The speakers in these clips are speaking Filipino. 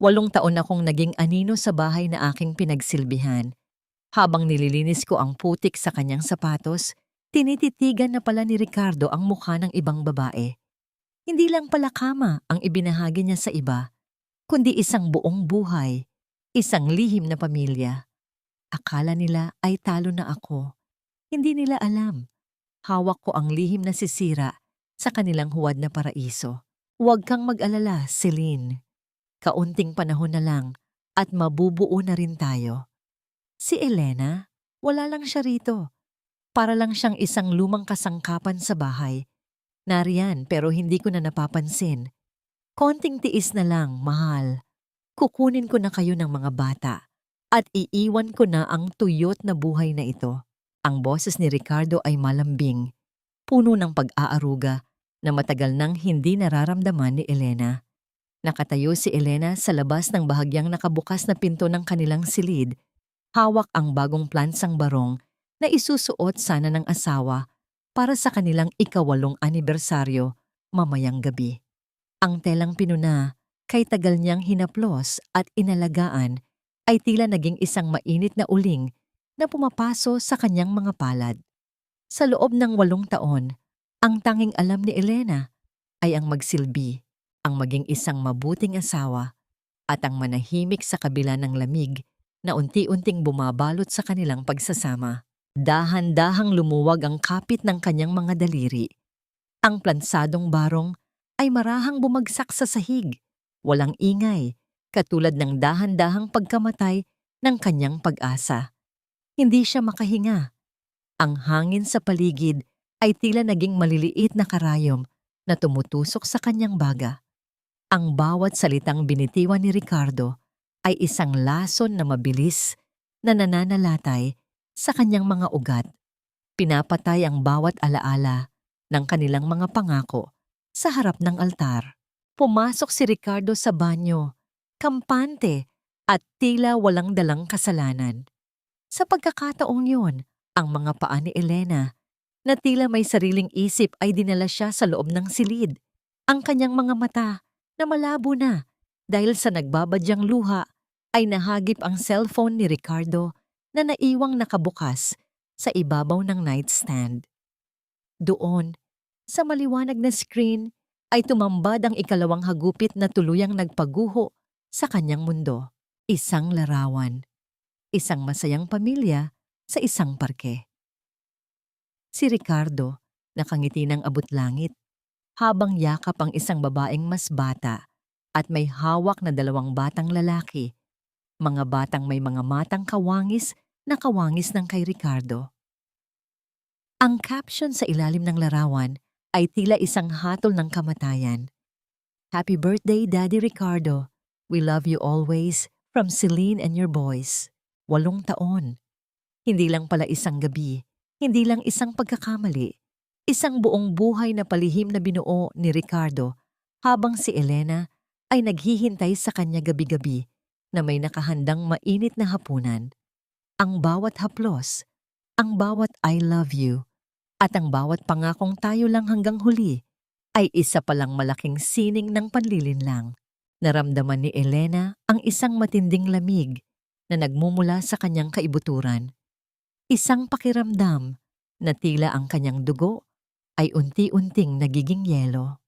8 taon akong naging anino sa bahay na aking pinagsilbihan. Habang nililinis ko ang putik sa kanyang sapatos, tinititigan na pala ni Ricardo ang mukha ng ibang babae. Hindi lang pala kama ang ibinahagi niya sa iba, kundi isang buong buhay, isang lihim na pamilya. Akala nila ay talo na ako. Hindi nila alam. Hawak ko ang lihim na sisira sa kanilang huwad na paraiso. Huwag kang mag-alala, Celine. Kaunting panahon na lang at mabubuo na rin tayo. Si Elena, wala lang siya rito. Para lang siyang isang lumang kasangkapan sa bahay. Nariyan pero hindi ko na napapansin. Konting tiis na lang, mahal. Kukunin ko na kayo ng mga bata at iiwan ko na ang tuyot na buhay na ito. Ang boses ni Ricardo ay malambing, puno ng pag-aaruga na matagal nang hindi nararamdaman ni Elena. Nakatayo si Elena sa labas ng bahagyang nakabukas na pinto ng kanilang silid. Hawak ang bagong plansang barong na isusuot sana ng asawa para sa kanilang 8th anibersaryo mamayang gabi. Ang telang pinuna, kay tagal niyang hinaplos at inalagaan, ay tila naging isang mainit na uling na pumapaso sa kanyang mga palad. Sa loob ng 8 taon, ang tanging alam ni Elena ay ang magsilbi, ang maging isang mabuting asawa at ang manahimik sa kabila ng lamig na unti-unting bumabalot sa kanilang pagsasama. Dahan-dahang lumuwag ang kapit ng kanyang mga daliri. Ang plansadong barong ay marahang bumagsak sa sahig, walang ingay, katulad ng dahan-dahang pagkamatay ng kanyang pag-asa. Hindi siya makahinga. Ang hangin sa paligid ay tila naging maliliit na karayom na tumutusok sa kanyang baga. Ang bawat salitang binitiwan ni Ricardo ay isang lason na mabilis na nananalatay sa kanyang mga ugat. Pinapatay ang bawat alaala ng kanilang mga pangako sa harap ng altar. Pumasok si Ricardo sa banyo, kampante at tila walang dalang kasalanan. Sa pagkakataong yun, ang mga paa ni Elena na tila may sariling isip ay dinala siya sa loob ng silid. Ang kanyang mga mata na malabo na dahil sa nagbabadyang luha ay nahagip ang cellphone ni Ricardo na naiwang nakabukas sa ibabaw ng nightstand. Doon, sa maliwanag na screen, ay tumambad ang 2nd hagupit na tuluyang nagpaguho sa kanyang mundo. Isang larawan, isang masayang pamilya sa isang parke. Si Ricardo, nakangiti ng abot-langit, habang yakap ang isang babaeng mas bata at may hawak na 2 batang lalaki, mga batang may mga matang kawangis na kawangis ng kay Ricardo. Ang caption sa ilalim ng larawan ay tila isang hatol ng kamatayan. Happy birthday, Daddy Ricardo. We love you always, from Celine and your boys. 8 taon. Hindi lang pala isang gabi, hindi lang isang pagkakamali, isang buong buhay na palihim na binuo ni Ricardo habang si Elena ay naghihintay sa kanya gabi-gabi na may nakahandang mainit na hapunan. Ang bawat haplos, ang bawat I love you, at ang bawat pangakong tayo lang hanggang huli ay isa palang malaking sining ng panlilinlang. Naramdaman ni Elena ang isang matinding lamig na nagmumula sa kanyang kaibuturan. Isang pakiramdam na tila ang kanyang dugo ay unti-unting nagiging yelo.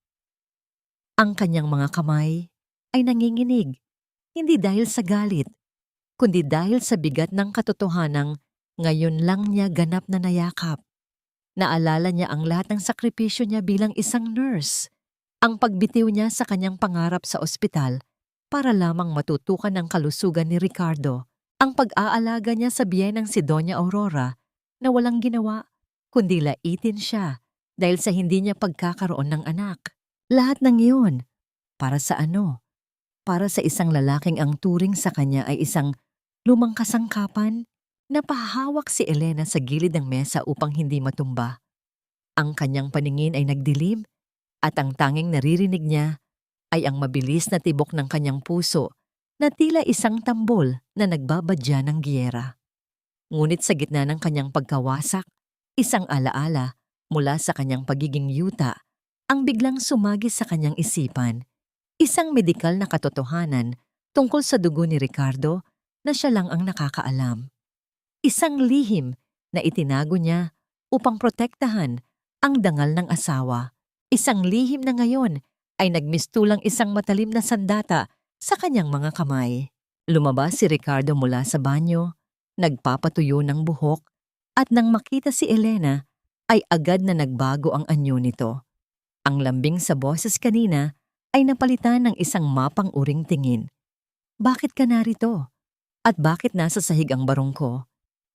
Ang kanyang mga kamay ay nanginginig, hindi dahil sa galit, kundi dahil sa bigat ng katotohanang ngayon lang niya ganap na nayakap. Naalala niya ang lahat ng sakripisyo niya bilang isang nurse, ang pagbitiw niya sa kanyang pangarap sa ospital para lamang matutukan ang kalusugan ni Ricardo, ang pag-aalaga niya sa biyenang si Doña Aurora na walang ginawa, kundi laitin siya dahil sa hindi niya pagkakaroon ng anak. Lahat ng iyon, para sa ano? Para sa isang lalaking ang turing sa kanya ay isang lumang kasangkapan. Napahawak si Elena sa gilid ng mesa upang hindi matumba. Ang kanyang paningin ay nagdilim at ang tanging naririnig niya ay ang mabilis na tibok ng kanyang puso na tila isang tambol na nagbabadya ng giyera. Ngunit sa gitna ng kanyang pagkawasak, isang alaala mula sa kanyang pagiging yuta ang biglang sumagi sa kanyang isipan, isang medikal na katotohanan tungkol sa dugo ni Ricardo na siya lang ang nakakaalam. Isang lihim na itinago niya upang protektahan ang dangal ng asawa. Isang lihim na ngayon ay nagmistulang isang matalim na sandata sa kanyang mga kamay. Lumabas si Ricardo mula sa banyo, nagpapatuyo ng buhok, at nang makita si Elena ay agad na nagbago ang anyo nito. Ang lambing sa boses kanina ay napalitan ng isang mapang-uring tingin. Bakit ka narito? At bakit nasa sahig ang barong ko?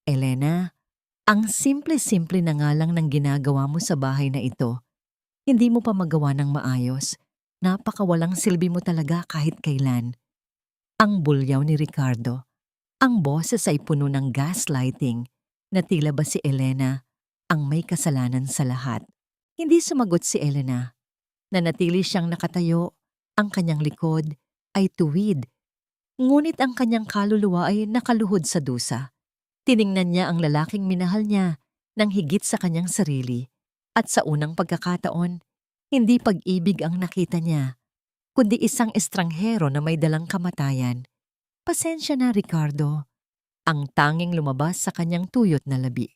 Elena, ang simple-simple na nga lang ng ginagawa mo sa bahay na ito. Hindi mo pa magawa ng maayos. Napakawalang silbi mo talaga kahit kailan. Ang bulyaw ni Ricardo. Ang boses ay puno ng gaslighting na tila ba si Elena ang may kasalanan sa lahat. Hindi sumagot si Elena. Nanatili siyang nakatayo, ang kanyang likod ay tuwid. Ngunit ang kanyang kaluluwa ay nakaluhod sa dusa. Tiningnan niya ang lalaking minahal niya ng higit sa kanyang sarili at sa unang pagkakataon, hindi pag-ibig ang nakita niya, kundi isang estranghero na may dalang kamatayan. Pasensya na, Ricardo. Ang tanging lumabas sa kanyang tuyot na labi.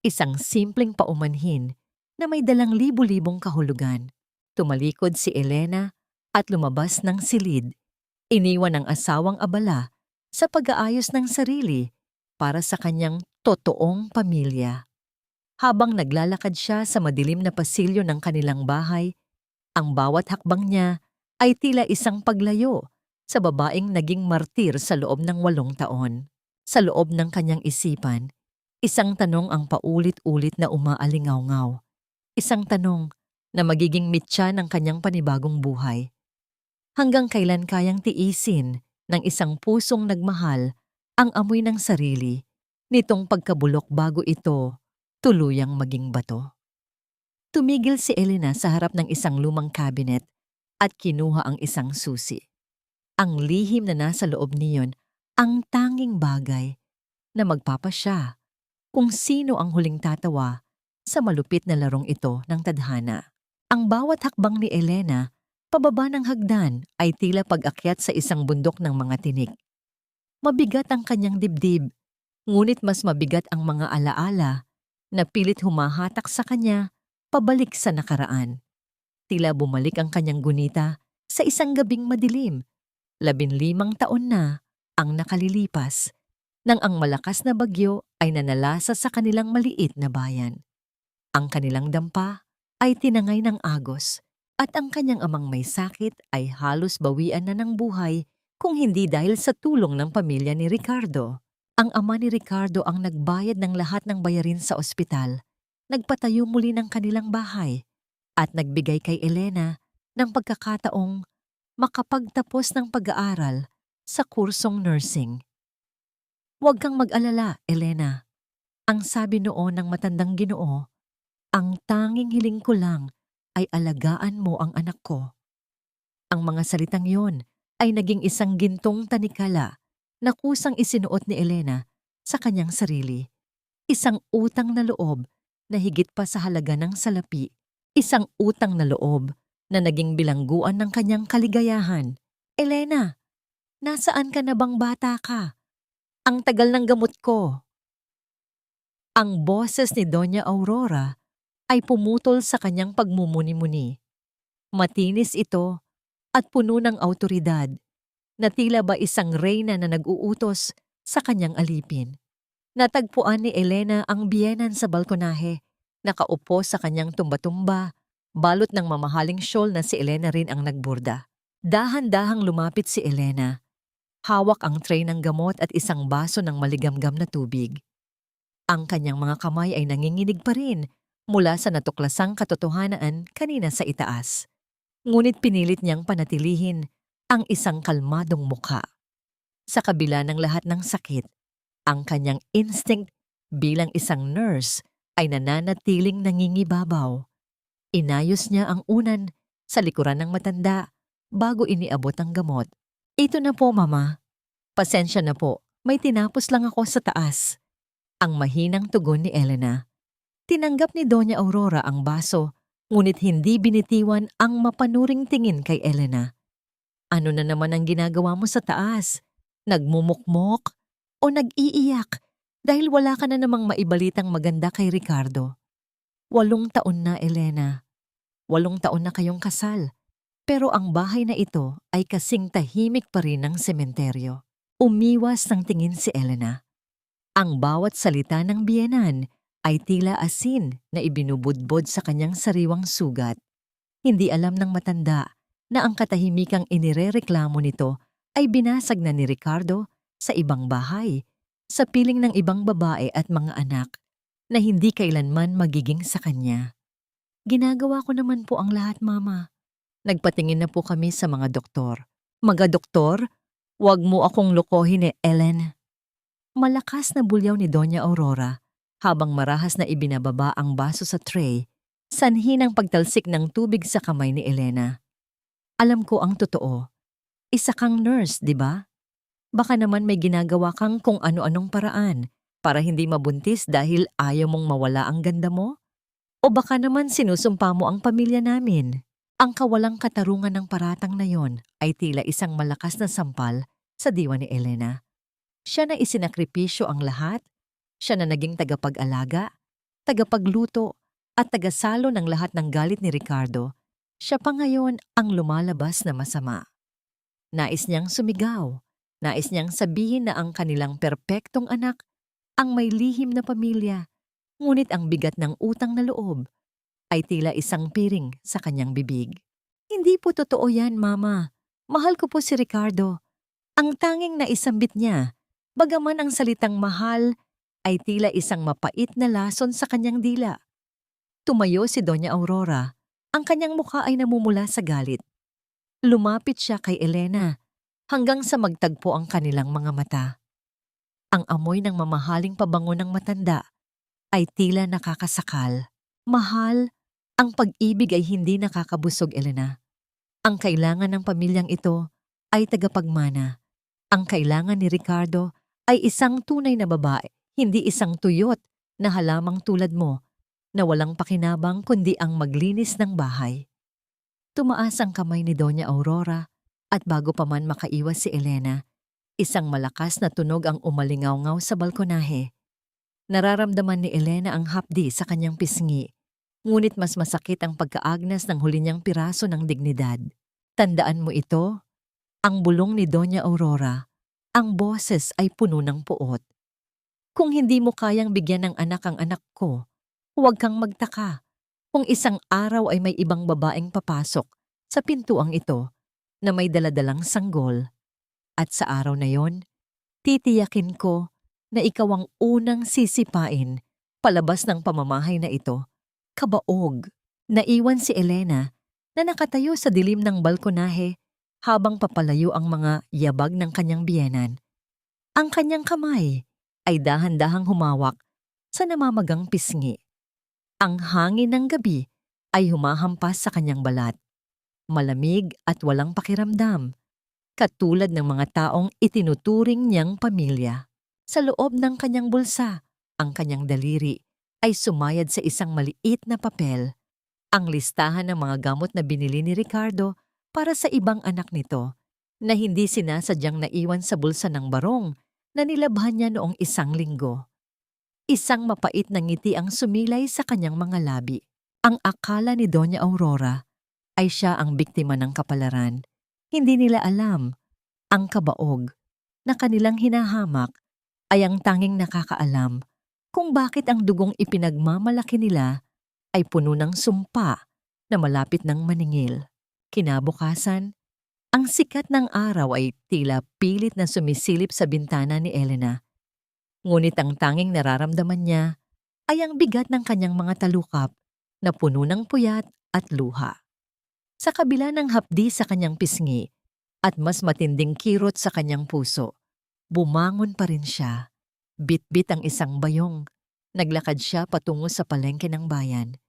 Isang simpleng paumanhin na may dalang libu-libong kahulugan. Tumalikod si Elena at lumabas ng silid. Iniwan ang asawang abala sa pag-aayos ng sarili para sa kanyang totoong pamilya. Habang naglalakad siya sa madilim na pasilyo ng kanilang bahay, ang bawat hakbang niya ay tila isang paglayo sa babaeng naging martir sa loob ng 8 taon. Sa loob ng kanyang isipan, isang tanong ang paulit-ulit na umaalingaw-ngaw. Isang tanong na magiging mitya ng kanyang panibagong buhay. Hanggang kailan kayang tiisin ng isang pusong nagmahal ang amoy ng sarili nitong pagkabulok bago ito tuluyang maging bato? Tumigil si Elena sa harap ng isang lumang cabinet at kinuha ang isang susi. Ang lihim na nasa loob niyon ang tanging bagay na magpapasya kung sino ang huling tatawa sa malupit na larong ito ng tadhana. Ang bawat hakbang ni Elena pababa ng hagdan ay tila pag-akyat sa isang bundok ng mga tinik. Mabigat ang kanyang dibdib, ngunit mas mabigat ang mga alaala na pilit humahatak sa kanya pabalik sa nakaraan. Tila bumalik ang kanyang gunita sa isang gabing madilim. 15 taon na ang nakalilipas nang ang malakas na bagyo ay nanalasa sa kanilang maliit na bayan. Ang kanilang dampa ay tinangay ng agos at ang kanyang amang may sakit ay halos bawian na ng buhay kung hindi dahil sa tulong ng pamilya ni Ricardo. Ang ama ni Ricardo ang nagbayad ng lahat ng bayarin sa ospital, nagpatayo muli ng kanilang bahay, at nagbigay kay Elena ng pagkakataong makapagtapos ng pag-aaral sa kursong nursing. Huwag kang mag-alala, Elena. Ang sabi noon ng matandang Ginoo, ang tanging hiling ko lang ay alagaan mo ang anak ko. Ang mga salitang yon ay naging isang gintong tanikala na kusang isinuot ni Elena sa kanyang sarili. Isang utang na loob na higit pa sa halaga ng salapi. Isang utang na loob na naging bilangguan ng kanyang kaligayahan. Elena, nasaan ka na bang bata ka? Ang tagal ng gamot ko. Ang boses ni Doña Aurora ay pumutol sa kanyang pagmumuni-muni. Matinis ito at puno ng awtoridad na tila ba isang reyna na nag-uutos sa kanyang alipin. Natagpuan ni Elena ang biyenan sa balkonahe, nakaupo sa kanyang tumba-tumba, balot ng mamahaling shawl na si Elena rin ang nagburda. Dahan-dahang lumapit si Elena. Hawak ang tray ng gamot at isang baso ng maligamgam na tubig. Ang kanyang mga kamay ay nanginginig pa rin mula sa natuklasang katotohanan kanina sa itaas. Ngunit pinilit niyang panatilihin ang isang kalmadong mukha. Sa kabila ng lahat ng sakit, ang kanyang instinct bilang isang nurse ay nananatiling nangingibabaw. Inayos niya ang unan sa likuran ng matanda bago iniabot ang gamot. Ito na po, Mama. Pasensya na po, may tinapos lang ako sa taas. Ang mahinang tugon ni Elena. Tinanggap ni Doña Aurora ang baso, ngunit hindi binitiwan ang mapanuring tingin kay Elena. Ano na naman ang ginagawa mo sa taas? Nagmumukmok o nag-iiyak dahil wala ka na namang maibalitang maganda kay Ricardo? 8 taon na, Elena. 8 taon na kayong kasal. Pero ang bahay na ito ay kasing tahimik pa rin ng sementeryo. Umiwas ng tingin si Elena. Ang bawat salita ng biyenan ay tila asin na ibinubudbod sa kanyang sariwang sugat. Hindi alam ng matanda na ang katahimikang inirereklamo nito ay binasag na ni Ricardo sa ibang bahay, sa piling ng ibang babae at mga anak na hindi kailanman magiging sa kanya. Ginagawa ko naman po ang lahat, Mama. Nagpatingin na po kami sa mga doktor. Mga doktor, huwag mo akong lokohin Ellen. Malakas na bulyaw ni Doña Aurora habang marahas na ibinababa ang baso sa tray, sanhi ng pagtalsik ng tubig sa kamay ni Elena. Alam ko ang totoo. Isa kang nurse, di ba? Baka naman may ginagawa kang kung ano-anong paraan para hindi mabuntis dahil ayaw mong mawala ang ganda mo? O baka naman sinusumpa mo ang pamilya namin? Ang kawalang katarungan ng paratang na yon ay tila isang malakas na sampal sa diwa ni Elena. Siya na isinakripisyo ang lahat. Siya na naging tagapag-alaga, tagapagluto, at tagasalo ng lahat ng galit ni Ricardo. Siya pa ngayon ang lumalabas na masama. Nais niyang sumigaw. Nais niyang sabihin na ang kanilang perpektong anak ang may lihim na pamilya. Ngunit ang bigat ng utang na loob ay tila isang piring sa kanyang bibig. Hindi po totoo yan, Mama. Mahal ko po si Ricardo. Ang tanging naisambit niya, bagaman ang salitang mahal ay tila isang mapait na lason sa kanyang dila. Tumayo si Doña Aurora. Ang kanyang mukha ay namumula sa galit. Lumapit siya kay Elena hanggang sa magtagpo ang kanilang mga mata. Ang amoy ng mamahaling pabango ng matanda ay tila nakakasakal. Mahal, ang pag-ibig ay hindi nakakabusog, Elena. Ang kailangan ng pamilyang ito ay tagapagmana. Ang kailangan ni Ricardo ay isang tunay na babae, hindi isang tuyot na halamang tulad mo na walang pakinabang kundi ang maglinis ng bahay. Tumaas ang kamay ni Doña Aurora at bago pa man makaiwas si Elena, isang malakas na tunog ang umalingaw-ngaw sa balkonahe. Nararamdaman ni Elena ang hapdi sa kanyang pisngi. Ngunit mas masakit ang pagkaagnas ng huli niyang piraso ng dignidad. Tandaan mo ito? Ang bulong ni Doña Aurora, ang boses ay puno ng puot. Kung hindi mo kayang bigyan ng anak ang anak ko, huwag kang magtaka kung isang araw ay may ibang babaeng papasok sa pintuang ito na may daladalang sanggol. At sa araw na yon, titiyakin ko na ikaw ang unang sisipain palabas ng pamamahay na ito. Kabaog. Naiwan si Elena na nakatayo sa dilim ng balkonahe habang papalayo ang mga yabag ng kanyang biyenan. Ang kanyang kamay ay dahan-dahang humawak sa namamagang pisngi. Ang hangin ng gabi ay humahampas sa kanyang balat. Malamig at walang pakiramdam, katulad ng mga taong itinuturing niyang pamilya. Sa loob ng kanyang bulsa, ang kanyang daliri ay sumayad sa isang maliit na papel, ang listahan ng mga gamot na binili ni Ricardo para sa ibang anak nito na hindi sinasadyang naiwan sa bulsa ng barong na nilabhan niya noong 1 linggo. Isang mapait na ngiti ang sumilay sa kanyang mga labi. Ang akala ni Doña Aurora ay siya ang biktima ng kapalaran. Hindi nila alam, ang kabaog na kanilang hinahamak ay ang tanging nakakaalam kung bakit ang dugong ipinagmamalaki nila ay puno ng sumpa na malapit ng maningil. Kinabukasan, ang sikat ng araw ay tila pilit na sumisilip sa bintana ni Elena. Ngunit ang tanging nararamdaman niya ay ang bigat ng kanyang mga talukap na puno ng puyat at luha. Sa kabila ng hapdi sa kanyang pisngi at mas matinding kirot sa kanyang puso, bumangon pa rin siya. Bit-bit ang isang bayong. Naglakad siya patungo sa palengke ng bayan.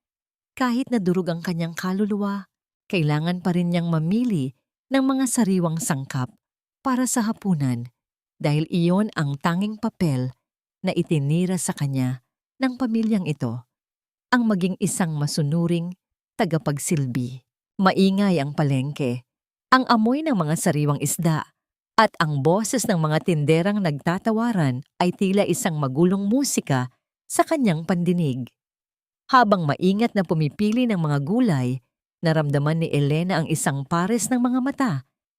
Kahit na durog ang kanyang kaluluwa, kailangan pa rin niyang mamili ng mga sariwang sangkap para sa hapunan dahil iyon ang tanging papel na itinira sa kanya ng pamilyang ito, ang maging isang masunuring tagapagsilbi. Maingay ang palengke. ang amoy ng mga sariwang isda, at ang boses ng mga tinderang nagtatawaran ay tila isang magulong musika sa kanyang pandinig. Habang maingat na pumipili ng mga gulay, naramdaman ni Elena ang isang pares ng mga mata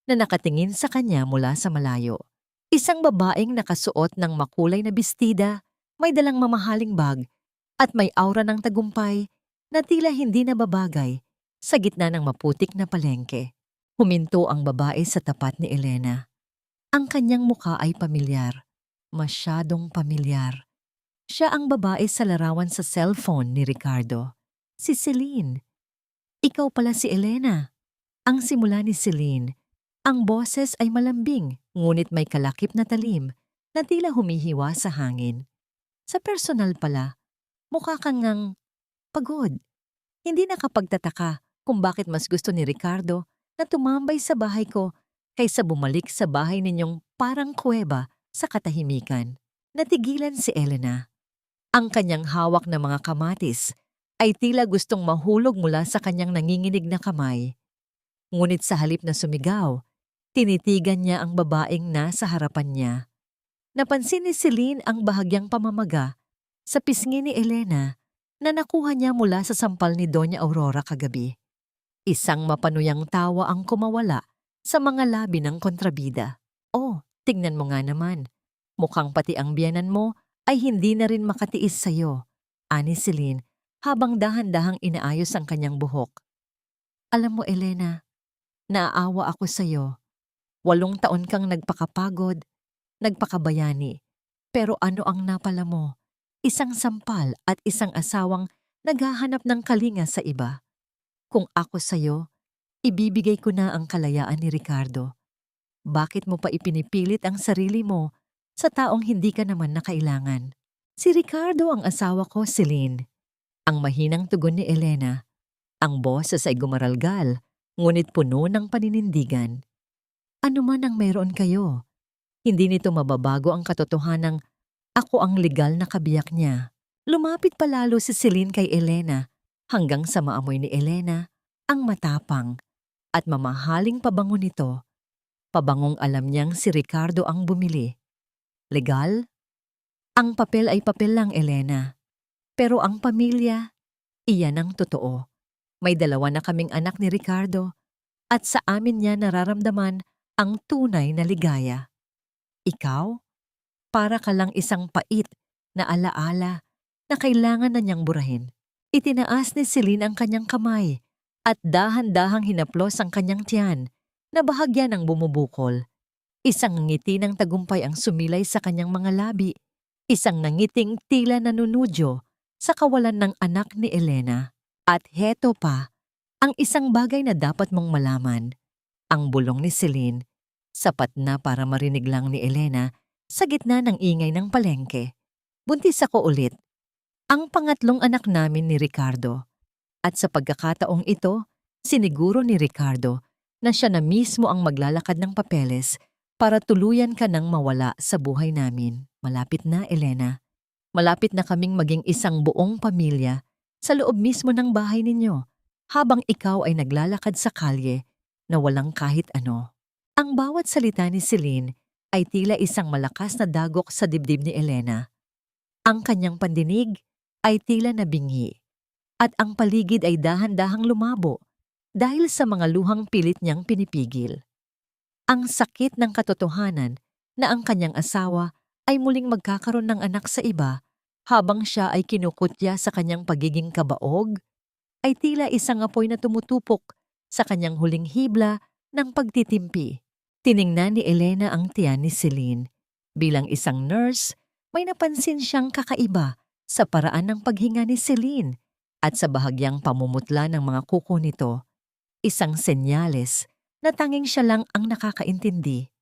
na nakatingin sa kanya mula sa malayo. Isang babaeng nakasuot ng makulay na bestida, may dalang mamahaling bag, at may aura ng tagumpay na tila hindi nababagay sa gitna ng maputik na palengke. Huminto ang babae sa tapat ni Elena. Ang kanyang mukha ay pamilyar, masyadong pamilyar. Siya ang babae sa larawan sa cellphone ni Ricardo. Si Celine. Ikaw pala si Elena. Ang simula ni Celine. Ang boses ay malambing, ngunit may kalakip na talim na tila humihiwa sa hangin. Sa personal pala, mukha kang ngang pagod. Hindi nakapagtataka kung bakit mas gusto ni Ricardo na tumambay sa bahay ko kaysa bumalik sa bahay ninyong parang kuweba sa katahimikan. Natigilan si Elena. Ang kanyang hawak na mga kamatis ay tila gustong mahulog mula sa kanyang nanginginig na kamay. Ngunit sa halip na sumigaw, tinitigan niya ang babaeng nasa harapan niya. Napansin ni Celine ang bahagyang pamamaga sa pisngi ni Elena na nakuha niya mula sa sampal ni Doña Aurora kagabi. Isang mapanuyang tawa ang kumawala sa mga labi ng kontrabida. Oh, tingnan mo nga naman. Mukhang pati ang biyanan mo ay hindi na rin makatiis sa'yo, ani Celine habang dahan-dahang inaayos ang kanyang buhok. Alam mo, Elena, naaawa ako sa'yo. 8 taon kang nagpakapagod, nagpakabayani. Pero ano ang napala mo? Isang sampal at isang asawang naghahanap ng kalinga sa iba. Kung ako sa'yo, ibibigay ko na ang kalayaan ni Ricardo. Bakit mo pa ipinipilit ang sarili mo sa taong hindi ka naman nakailangan? Si Ricardo ang asawa ko, Celine. Ang mahinang tugon ni Elena. Ang boses ay gumaralgal, ngunit puno ng paninindigan. Ano man ang meron kayo, hindi nito mababago ang katotohanang ako ang legal na kabiyak niya. Lumapit palalo si Celine kay Elena hanggang sa maamoy ni Elena ang matapang at mamahaling pabango nito. Pabangong alam niyang si Ricardo ang bumili. Legal? Ang papel ay papel lang, Elena. Pero ang pamilya, iyan ang totoo. May 2 na kaming anak ni Ricardo at sa amin niya nararamdaman ang tunay na ligaya. Ikaw? Para ka lang isang pait na alaala na kailangan na niyang burahin. Itinaas ni Celine ang kanyang kamay at dahan-dahang hinaplos ang kanyang tiyan na bahagya ng bumubukol. Isang ngiti ng tagumpay ang sumilay sa kanyang mga labi. Isang nangiting tila nanunudyo sa kawalan ng anak ni Elena. At heto pa, ang isang bagay na dapat mong malaman. Ang bulong ni Celine, sapat na para marinig lang ni Elena sa gitna ng ingay ng palengke. Buntis ako ulit. Ang pangatlong anak namin ni Ricardo. At sa pagkakataong ito, siniguro ni Ricardo na siya na mismo ang maglalakad ng papeles para tuluyan ka nang mawala sa buhay namin. Malapit na, Elena. Malapit na kaming maging isang buong pamilya sa loob mismo ng bahay ninyo habang ikaw ay naglalakad sa kalye na walang kahit ano. Ang bawat salita ni Celine ay tila isang malakas na dagok sa dibdib ni Elena. Ang kanyang pandinig ay tila nabingi at ang paligid ay dahan-dahang lumabo dahil sa mga luhang pilit niyang pinipigil. Ang sakit ng katotohanan na ang kanyang asawa ay muling magkakaroon ng anak sa iba habang siya ay kinukutya sa kanyang pagiging kabaog, ay tila isang apoy na tumutupok sa kanyang huling hibla ng pagtitimpi. Tiningnan ni Elena ang tiyan ni Celine. Bilang isang nurse, may napansin siyang kakaiba sa paraan ng paghinga ni Celine at sa bahagyang pamumutla ng mga kuko nito. Isang senyales na tanging siya lang ang nakakaintindi.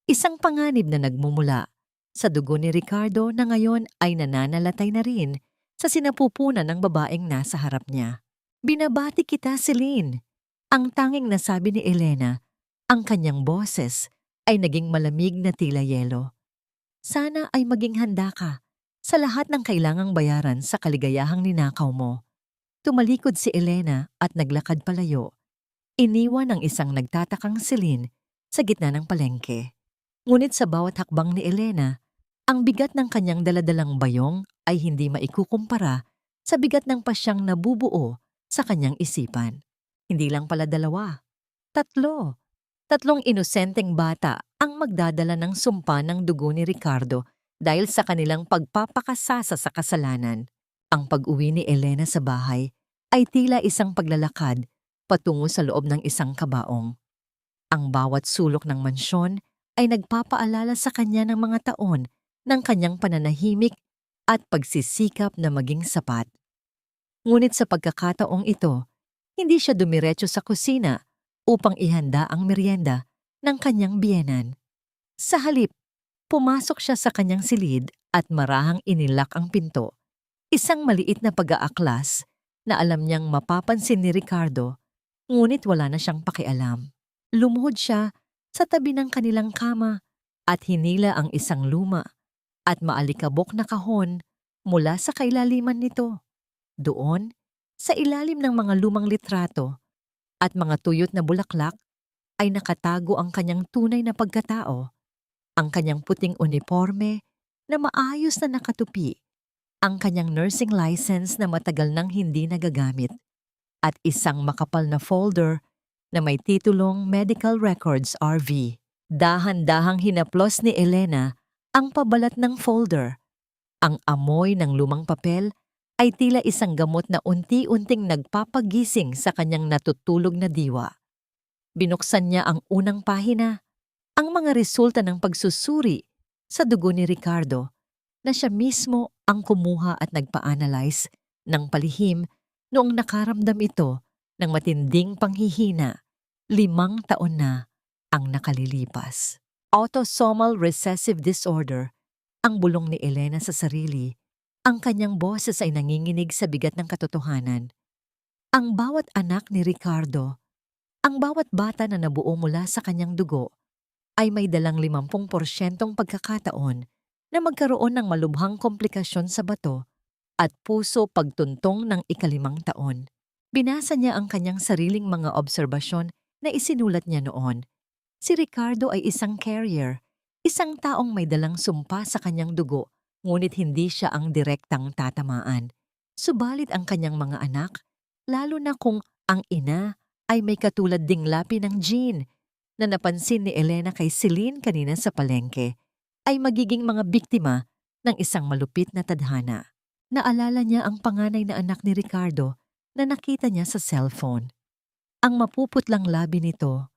Isang panganib na nagmumula sa dugo ni Ricardo na ngayon ay nananalatay na rin sa sinapupunan ng babaeng nasa harap niya. Binabati kita, Celine. Ang tanging nasabi ni Elena, ang kanyang boses ay naging malamig na tila yelo. Sana ay maging handa ka sa lahat ng kailangang bayaran sa kaligayahang ninakaw mo. Tumalikod si Elena at naglakad palayo. Iniwan ang isang nagtatakang silin sa gitna ng palengke. Ngunit sa bawat hakbang ni Elena, ang bigat ng kanyang daladalang bayong ay hindi maikukumpara sa bigat ng pasyang nabubuo sa kanyang isipan. Hindi lang pala dalawa, tatlo. Tatlong inosenteng bata ang magdadala ng sumpa ng dugo ni Ricardo dahil sa kanilang pagpapakasasa sa kasalanan. Ang pag-uwi ni Elena sa bahay ay tila isang paglalakad patungo sa loob ng isang kabaong. Ang bawat sulok ng mansyon ay nagpapaalala sa kanya ng mga taon ng kanyang pananahimik at pagsisikap na maging sapat. Ngunit sa pagkakataong ito, hindi siya dumiretso sa kusina upang ihanda ang merienda ng kanyang biyenan. Sa halip, pumasok siya sa kanyang silid at marahang inilak ang pinto. Isang maliit na pag-aaklas na alam niyang mapapansin ni Ricardo, ngunit wala na siyang pakialam. Lumuhod siya sa tabi ng kanilang kama at hinila ang isang luma at maalikabok na kahon mula sa kailaliman nito. Doon, sa ilalim ng mga lumang litrato at mga tuyot na bulaklak, ay nakatago ang kanyang tunay na pagkatao, ang kanyang puting uniforme na maayos na nakatupi, ang kanyang nursing license na matagal nang hindi nagagamit, at isang makapal na folder na may titulong Medical Records RV. Dahan-dahang hinaplos ni Elena ang pabalat ng folder. Ang amoy ng lumang papel ay tila isang gamot na unti-unting nagpapagising sa kanyang natutulog na diwa. Binuksan niya ang unang pahina, ang mga resulta ng pagsusuri sa dugo ni Ricardo na siya mismo ang kumuha at nagpa-analyze ng palihim noong nakaramdam ito ng matinding panghihina. 5 taon na ang nakalilipas. Autosomal recessive disorder, ang bulong ni Elena sa sarili. Ang kanyang boses ay nanginginig sa bigat ng katotohanan. Ang bawat anak ni Ricardo, ang bawat bata na nabuo mula sa kanyang dugo, ay may dalang 50% pagkakataon na magkaroon ng malubhang komplikasyon sa bato at puso pagtuntong ng 5 taon. Binasa niya ang kanyang sariling mga obserbasyon na isinulat niya noon. Si Ricardo ay isang carrier, isang taong may dalang sumpa sa kanyang dugo, ngunit hindi siya ang direktang tatamaan. Subalit ang kanyang mga anak, lalo na kung ang ina ay may katulad ding lapi ng gene na napansin ni Elena kay Celine kanina sa palengke, ay magiging mga biktima ng isang malupit na tadhana. Naalala niya ang panganay na anak ni Ricardo na nakita niya sa cellphone. Ang mapuputlang labi nito,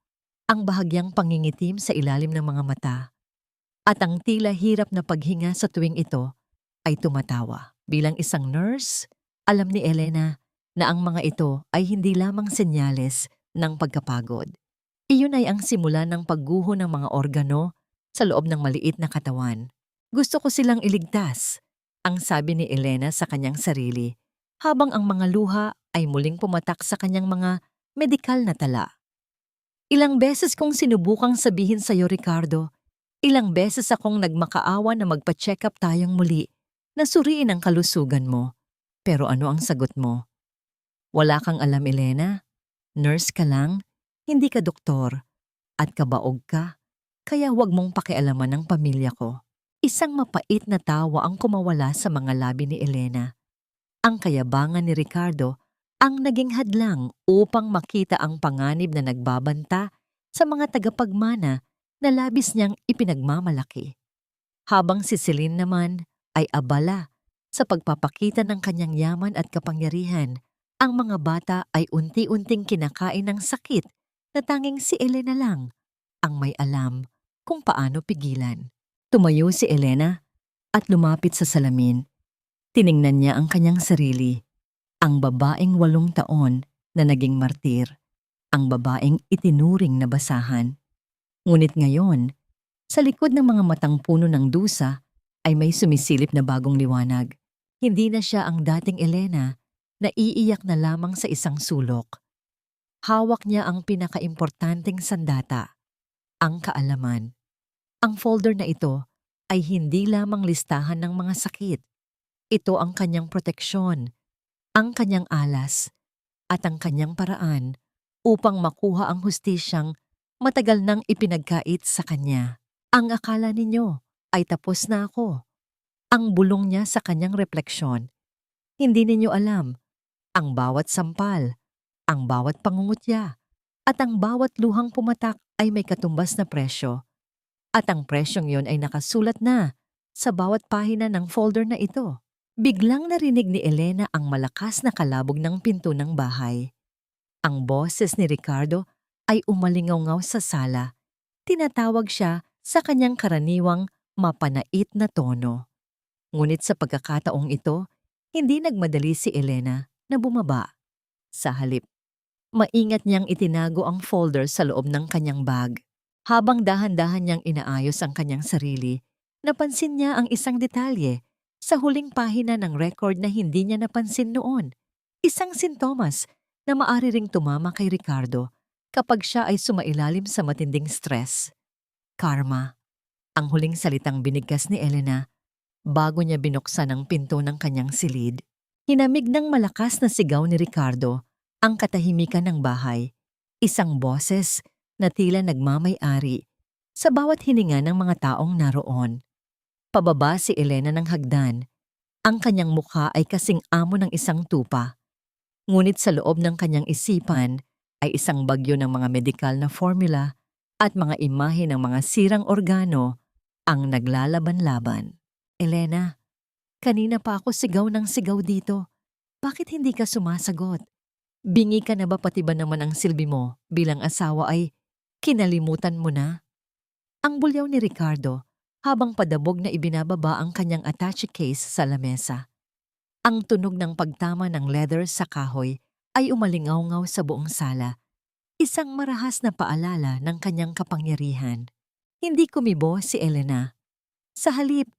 ang bahagyang pangingitim sa ilalim ng mga mata, at ang tila hirap na paghinga sa tuwing ito ay tumatawa. Bilang isang nurse, alam ni Elena na ang mga ito ay hindi lamang senyales ng pagkapagod. Iyon ay ang simula ng pagguho ng mga organo sa loob ng maliit na katawan. Gusto ko silang iligtas, ang sabi ni Elena sa kanyang sarili, habang ang mga luha ay muling pumatak sa kanyang mga medikal na tala. Ilang beses kong sinubukang sabihin sa iyo, Ricardo, ilang beses akong nagmakaawa na magpa-check up tayong muli, na suriin ang kalusugan mo. Pero ano ang sagot mo? Wala kang alam, Elena. Nurse ka lang, hindi ka doktor, at kabaog ka, kaya huwag mong pakialaman ang pamilya ko. Isang mapait na tawa ang kumawala sa mga labi ni Elena. Ang kayabangan ni Ricardo ang naging hadlang upang makita ang panganib na nagbabanta sa mga tagapagmana na labis niyang ipinagmamalaki. Habang si Celine naman ay abala sa pagpapakita ng kanyang yaman at kapangyarihan, ang mga bata ay unti-unting kinakain ng sakit na tanging si Elena lang ang may alam kung paano pigilan. Tumayo si Elena at lumapit sa salamin. Tiningnan niya ang kanyang sarili, ang babaeng 8 taon na naging martir, ang babaeng itinuring na basahan. Ngunit ngayon, sa likod ng mga matang puno ng dusa ay may sumisilip na bagong liwanag. Hindi na siya ang dating Elena na iiyak na lamang sa isang sulok. Hawak niya ang pinakaimportanteng sandata, ang kaalaman. Ang folder na ito ay hindi lamang listahan ng mga sakit. Ito ang kanyang proteksyon, ang kanyang alas, at ang kanyang paraan upang makuha ang hustisyang matagal nang ipinagkait sa kanya. Ang akala ninyo ay tapos na ako. Ang bulong niya sa kanyang refleksyon. Hindi ninyo alam, ang bawat sampal, ang bawat pangungutya, at ang bawat luhang pumatak ay may katumbas na presyo. At ang presyong yon ay nakasulat na sa bawat pahina ng folder na ito. Biglang narinig ni Elena ang malakas na kalabog ng pinto ng bahay. Ang boses ni Ricardo ay umalingaw sa sala. Tinatawag siya sa kanyang karaniwang mapanait na tono. Ngunit sa pagkakataong ito, hindi nagmadali si Elena na bumaba. Sa halip, maingat niyang itinago ang folder sa loob ng kanyang bag. Habang dahan-dahan niyang inaayos ang kanyang sarili, napansin niya ang isang detalye sa huling pahina ng record na hindi niya napansin noon. Isang sintomas na maari ring tumama kay Ricardo kapag siya ay sumailalim sa matinding stress. Karma, ang huling salitang binigkas ni Elena bago niya binuksan ang pinto ng kanyang silid. Hinamig ng malakas na sigaw ni Ricardo ang katahimikan ng bahay. Isang boses na tila nagmamay-ari sa bawat hininga ng mga taong naroon. Pababa si Elena ng hagdan. Ang kanyang mukha ay kasing amo ng isang tupa. Ngunit sa loob ng kanyang isipan ay isang bagyo ng mga medikal na formula at mga imahe ng mga sirang organo ang naglalaban-laban. Elena, kanina pa ako sigaw ng sigaw dito. Bakit hindi ka sumasagot? Bingi ka na ba, pati ba naman ang silbi mo bilang asawa ay kinalimutan mo na? Ang bulyaw ni Ricardo habang padabog na ibinababa ang kanyang attache case sa lamesa. Ang tunog ng pagtama ng leather sa kahoy ay umalingaw sa buong sala. Isang marahas na paalala ng kanyang kapangyarihan. Hindi kumibo si Elena. Sa halip,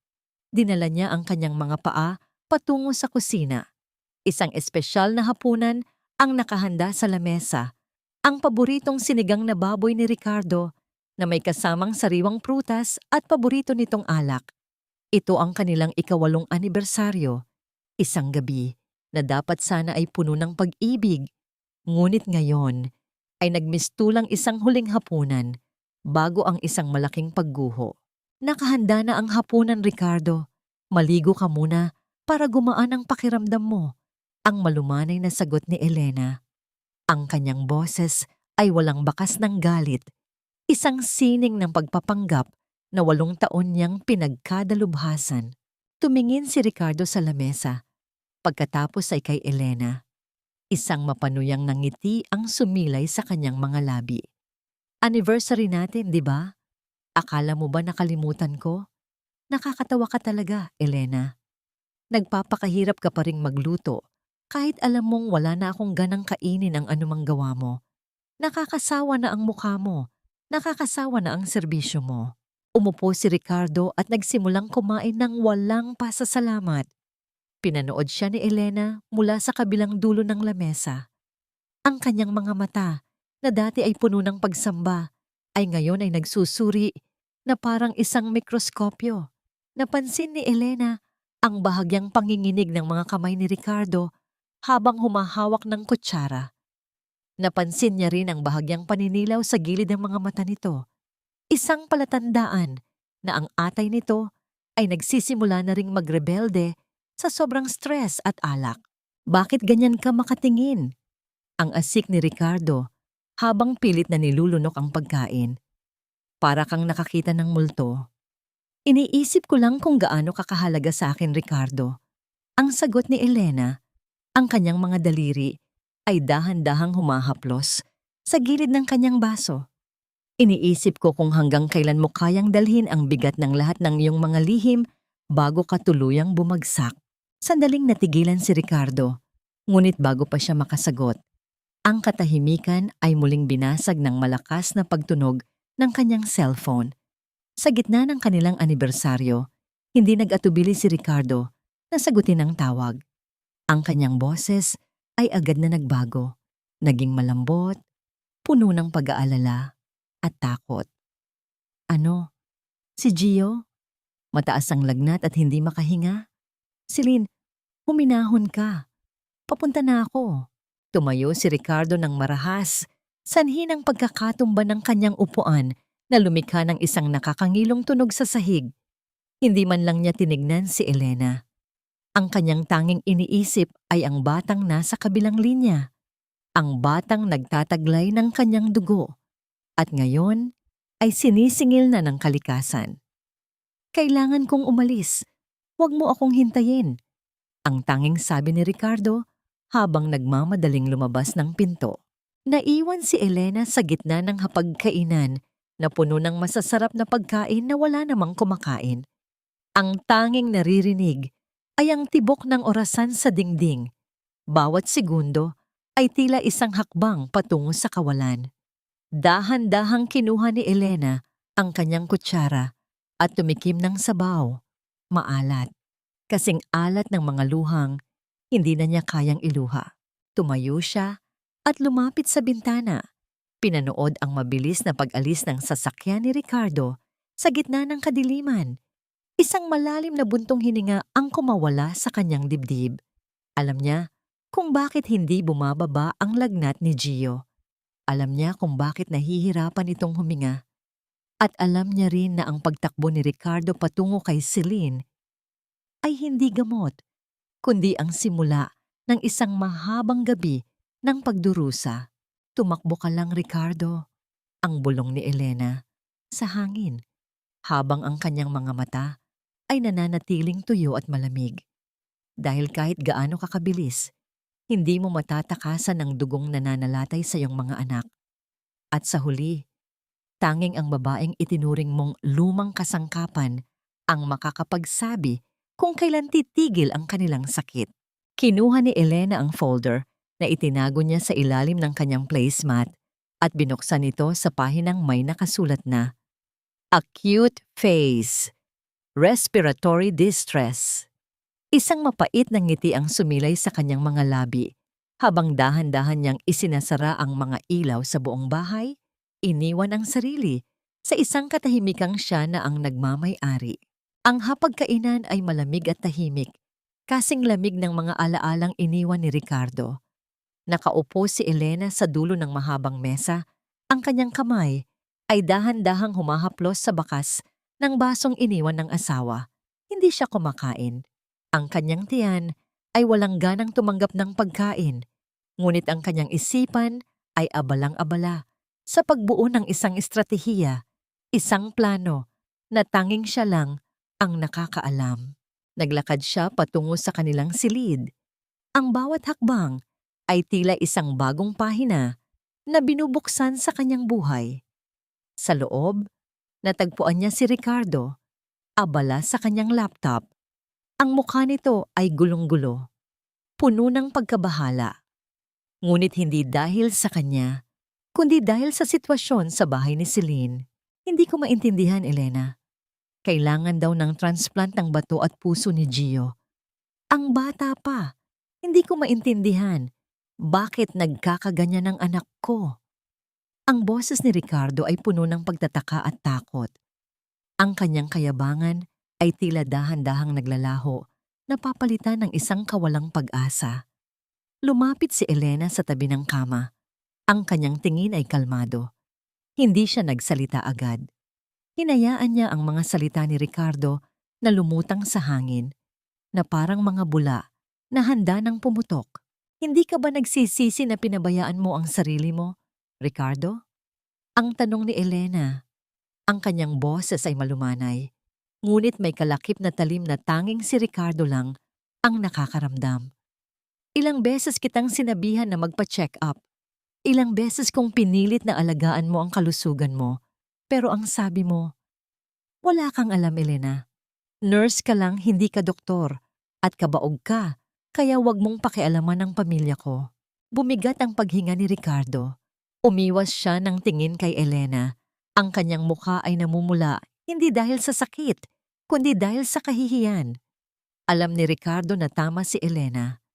dinala niya ang kanyang mga paa patungo sa kusina. Isang espesyal na hapunan ang nakahanda sa lamesa. Ang paboritong sinigang na baboy ni Ricardo na may kasamang sariwang prutas at paborito nitong alak. Ito ang kanilang 8th anibersaryo. Isang gabi na dapat sana ay puno ng pag-ibig. Ngunit ngayon ay nagmistulang isang huling hapunan bago ang isang malaking pagguho. Nakahanda na ang hapunan, Ricardo. Maligo ka muna para gumaan ang pakiramdam mo. Ang malumanay na sagot ni Elena. Ang kanyang boses ay walang bakas ng galit. Isang sining ng pagpapanggap na 8 taon niyang pinagkadalubhasan. Tumingin si Ricardo sa lamesa. Pagkatapos ay kay Elena. Isang mapanuyang ngiti ang sumilay sa kanyang mga labi. Anniversary natin, di ba? Akala mo ba nakalimutan ko? Nakakatawa ka talaga, Elena. Nagpapakahirap ka pa ring magluto kahit alam mong wala na akong ganang kainin ang anumang gawa mo. Nakakasawa na ang mukha mo. Nakakasawa na ang serbisyo mo. Umupo si Ricardo at nagsimulang kumain ng walang pasasalamat. Pinanood siya ni Elena mula sa kabilang dulo ng lamesa. Ang kanyang mga mata, na dati ay puno ng pagsamba, ay ngayon ay nagsusuri na parang isang mikroskopyo. Napansin ni Elena ang bahagyang panginginig ng mga kamay ni Ricardo habang humahawak ng kutsara. Napansin niya rin ang bahagyang paninilaw sa gilid ng mga mata nito. Isang palatandaan na ang atay nito ay nagsisimula na ring magrebelde sa sobrang stress at alak. Bakit ganyan ka makatingin? Ang asik ni Ricardo habang pilit na nilulunok ang pagkain. Para kang nakakita ng multo. Iniisip ko lang kung gaano kakahalaga sa akin, Ricardo. Ang sagot ni Elena, ang kanyang mga daliri ay dahan-dahang humahaplos sa gilid ng kanyang baso. Iniisip ko kung hanggang kailan mo kayang dalhin ang bigat ng lahat ng iyong mga lihim bago ka tuluyang bumagsak. Sandaling natigilan si Ricardo, ngunit bago pa siya makasagot, ang katahimikan ay muling binasag ng malakas na pagtunog ng kanyang cellphone. Sa gitna ng kanilang anibersaryo, hindi nag-atubili si Ricardo na sagutin ang tawag. Ang kanyang boses ay agad na nagbago, naging malambot, puno ng pag-aalala at takot. Ano? Si Gio? Mataas ang lagnat at hindi makahinga? Celine, huminahon ka. Papunta na ako. Tumayo si Ricardo ng marahas Sanhi ng pagkakatumba ng kanyang upuan na lumikha ng isang nakakangilong tunog sa sahig. Hindi man lang niya tinignan si Elena. Ang kanyang tanging iniisip ay ang batang nasa kabilang linya. Ang batang nagtataglay ng kanyang dugo. At ngayon ay sinisingil na ng kalikasan. Kailangan kong umalis. Huwag mo akong hintayin. Ang tanging sabi ni Ricardo habang nagmamadaling lumabas ng pinto. Naiwan si Elena sa gitna ng hapagkainan na puno ng masasarap na pagkain na wala namang kumakain. Ang tanging naririnig ay ang tibok ng orasan sa dingding. Bawat segundo ay tila isang hakbang patungo sa kawalan. Dahan-dahang kinuha ni Elena ang kanyang kutsara at tumikim ng sabaw. Maalat. Kasing alat ng mga luhang, hindi na niya kayang iluha. Tumayo siya at lumapit sa bintana. Pinanood ang mabilis na pag-alis ng sasakyan ni Ricardo sa gitna ng kadiliman. Isang malalim na buntong hininga ang kumawala sa kanyang dibdib. Alam niya kung bakit hindi bumababa ang lagnat ni Gio. Alam niya kung bakit nahihirapan itong huminga. At alam niya rin na ang pagtakbo ni Ricardo patungo kay Celine ay hindi gamot, kundi ang simula ng isang mahabang gabi ng pagdurusa. Tumakbo ka lang, Ricardo, ang bulong ni Elena sa hangin, habang ang kanyang mga mata ay nananatiling tuyo at malamig. Dahil kahit gaano kakabilis, hindi mo matatakasan ang dugong nananalatay sa iyong mga anak. At sa huli, tanging ang babaeng itinuring mong lumang kasangkapan ang makakapagsabi kung kailan titigil ang kanilang sakit. Kinuha ni Elena ang folder na itinago niya sa ilalim ng kanyang placemat at binuksan ito sa pahinang may nakasulat na Acute Phase, Respiratory Distress. Isang mapait na ngiti ang sumilay sa kanyang mga labi habang dahan-dahan niyang isinasara ang mga ilaw sa buong bahay, iniwan ang sarili sa isang katahimikang siya na ang nagmamay-ari. Ang hapagkainan ay malamig at tahimik, kasing lamig ng mga alaalang iniwan ni Ricardo. Nakaupo si Elena sa dulo ng mahabang mesa, ang kanyang kamay ay dahan-dahang humahaplos sa bakas ng basong iniwan ng asawa. Hindi siya kumakain. Ang kanyang tiyan ay walang ganang tumanggap ng pagkain, ngunit ang kanyang isipan ay abalang-abala sa pagbuo ng isang estratehiya, isang plano na tanging siya lang ang nakakaalam. Naglakad siya patungo sa kanilang silid. Ang bawat hakbang ay tila isang bagong pahina na binubuksan sa kanyang buhay. Sa loob, natagpuan niya si Ricardo, abala sa kanyang laptop. Ang mukha nito ay gulong-gulo, puno ng pagkabahala. Ngunit hindi dahil sa kanya, kundi dahil sa sitwasyon sa bahay ni Celine. Hindi ko maintindihan, Elena. Kailangan daw ng transplant ng bato at puso ni Gio. Ang bata pa. Hindi ko maintindihan. Bakit nagkakaganyan ang anak ko? Ang boses ni Ricardo ay puno ng pagtataka at takot. Ang kanyang kayabangan ay tila dahan-dahang naglalaho, napapalitan ng isang kawalang pag-asa. Lumapit si Elena sa tabi ng kama. Ang kanyang tingin ay kalmado. Hindi siya nagsalita agad. Hinayaan niya ang mga salita ni Ricardo na lumutang sa hangin, na parang mga bula na handa ng pumutok. Hindi ka ba nagsisisi na pinabayaan mo ang sarili mo, Ricardo? Ang tanong ni Elena. Ang kanyang boses ay malumanay, ngunit may kalakip na talim na tanging si Ricardo lang ang nakakaramdam. Ilang beses kitang sinabihan na magpa-check up. Ilang beses kong pinilit na alagaan mo ang kalusugan mo. Pero ang sabi mo, wala kang alam, Elena. Nurse ka lang, hindi ka doktor. At kabaog ka, kaya wag mong pakialaman ang pamilya ko. Bumigat ang paghinga ni Ricardo. Umiwas siya ng tingin kay Elena. Ang kanyang mukha ay namumula, hindi dahil sa sakit, kundi dahil sa kahihiyan. Alam ni Ricardo na tama si Elena.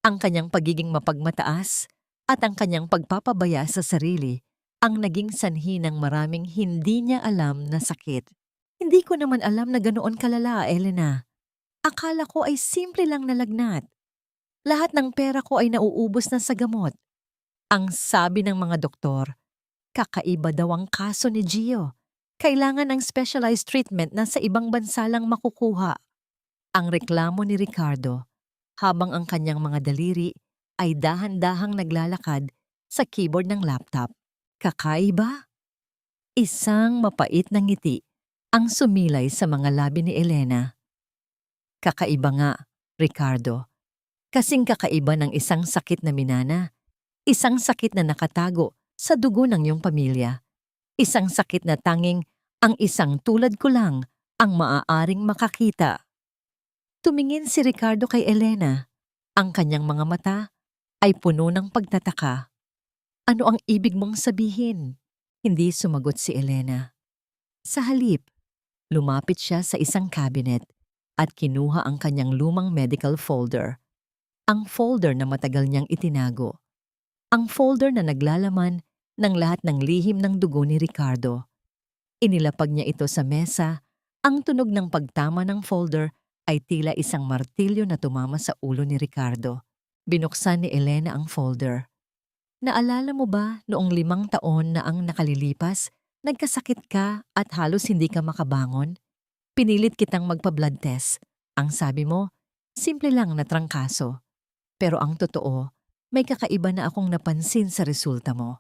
Ang kanyang pagiging mapagmataas at ang kanyang pagpapabaya sa sarili ang naging sanhi ng maraming hindi niya alam na sakit. Hindi ko naman alam na ganoon kalala, Elena. Akala ko ay simple lang na lagnat. Lahat ng pera ko ay nauubos na sa gamot. Ang sabi ng mga doktor, kakaiba daw ang kaso ni Gio. Kailangan ng specialized treatment na sa ibang bansa lang makukuha. Ang reklamo ni Ricardo habang ang kanyang mga daliri ay dahan-dahang naglalakad sa keyboard ng laptop. Kakaiba? Isang mapait na ngiti ang sumilay sa mga labi ni Elena. Kakaiba nga, Ricardo. Kasing kakaiba ng isang sakit na minana, isang sakit na nakatago sa dugo ng iyong pamilya, isang sakit na tanging ang isang tulad ko lang ang maaaring makakita. Tumingin si Ricardo kay Elena. Ang kanyang mga mata ay puno ng pagtataka. Ano ang ibig mong sabihin? Hindi sumagot si Elena. Sa halip, lumapit siya sa isang cabinet at kinuha ang kanyang lumang medical folder. Ang folder na matagal niyang itinago. Ang folder na naglalaman ng lahat ng lihim ng dugo ni Ricardo. Inilapag niya ito sa mesa. Ang tunog ng pagtama ng folder ay tila isang martilyo na tumama sa ulo ni Ricardo. Binuksan ni Elena ang folder. Naalala mo ba noong 5 taon na ang nakalilipas, nagkasakit ka at halos hindi ka makabangon? Pinilit kitang magpa-blood test. Ang sabi mo, simple lang na trangkaso. Pero ang totoo, may kakaiba na akong napansin sa resulta mo.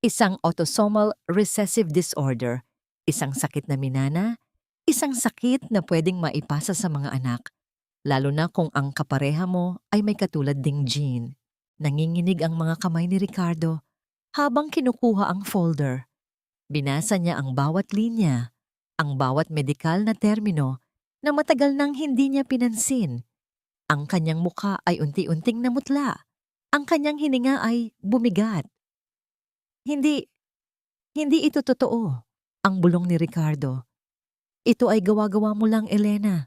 Isang autosomal recessive disorder, isang sakit na minana, isang sakit na pwedeng maipasa sa mga anak, lalo na kung ang kapareha mo ay may katulad ding gene. Nanginginig ang mga kamay ni Ricardo habang kinukuha ang folder. Binasa niya ang bawat linya, ang bawat medikal na termino na matagal nang hindi niya pinansin. Ang kanyang mukha ay unti-unting namutla. Ang kanyang hininga ay bumigat. Hindi ito totoo, ang bulong ni Ricardo. Ito ay gawa-gawa mo lang, Elena.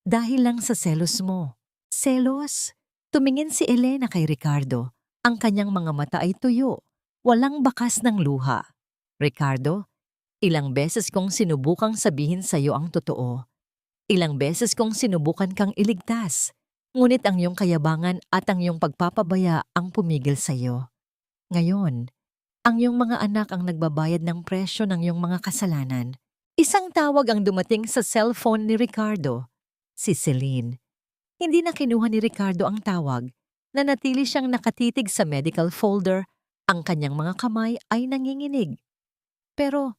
Dahil lang sa selos mo. Selos? Tumingin si Elena kay Ricardo. Ang kanyang mga mata ay tuyo. Walang bakas ng luha. Ricardo, ilang beses kong sinubukang sabihin sa iyo ang totoo. Ilang beses kong sinubukan kang iligtas. Ngunit ang iyong kayabangan at ang iyong pagpapabaya ang pumigil sa iyo. Ngayon, ang iyong mga anak ang nagbabayad ng presyo ng iyong mga kasalanan. Isang tawag ang dumating sa cellphone ni Ricardo. Si Celine. Hindi na kinuha ni Ricardo ang tawag. Nanatili siyang nakatitig sa medical folder. Ang kanyang mga kamay ay nanginginig. Pero,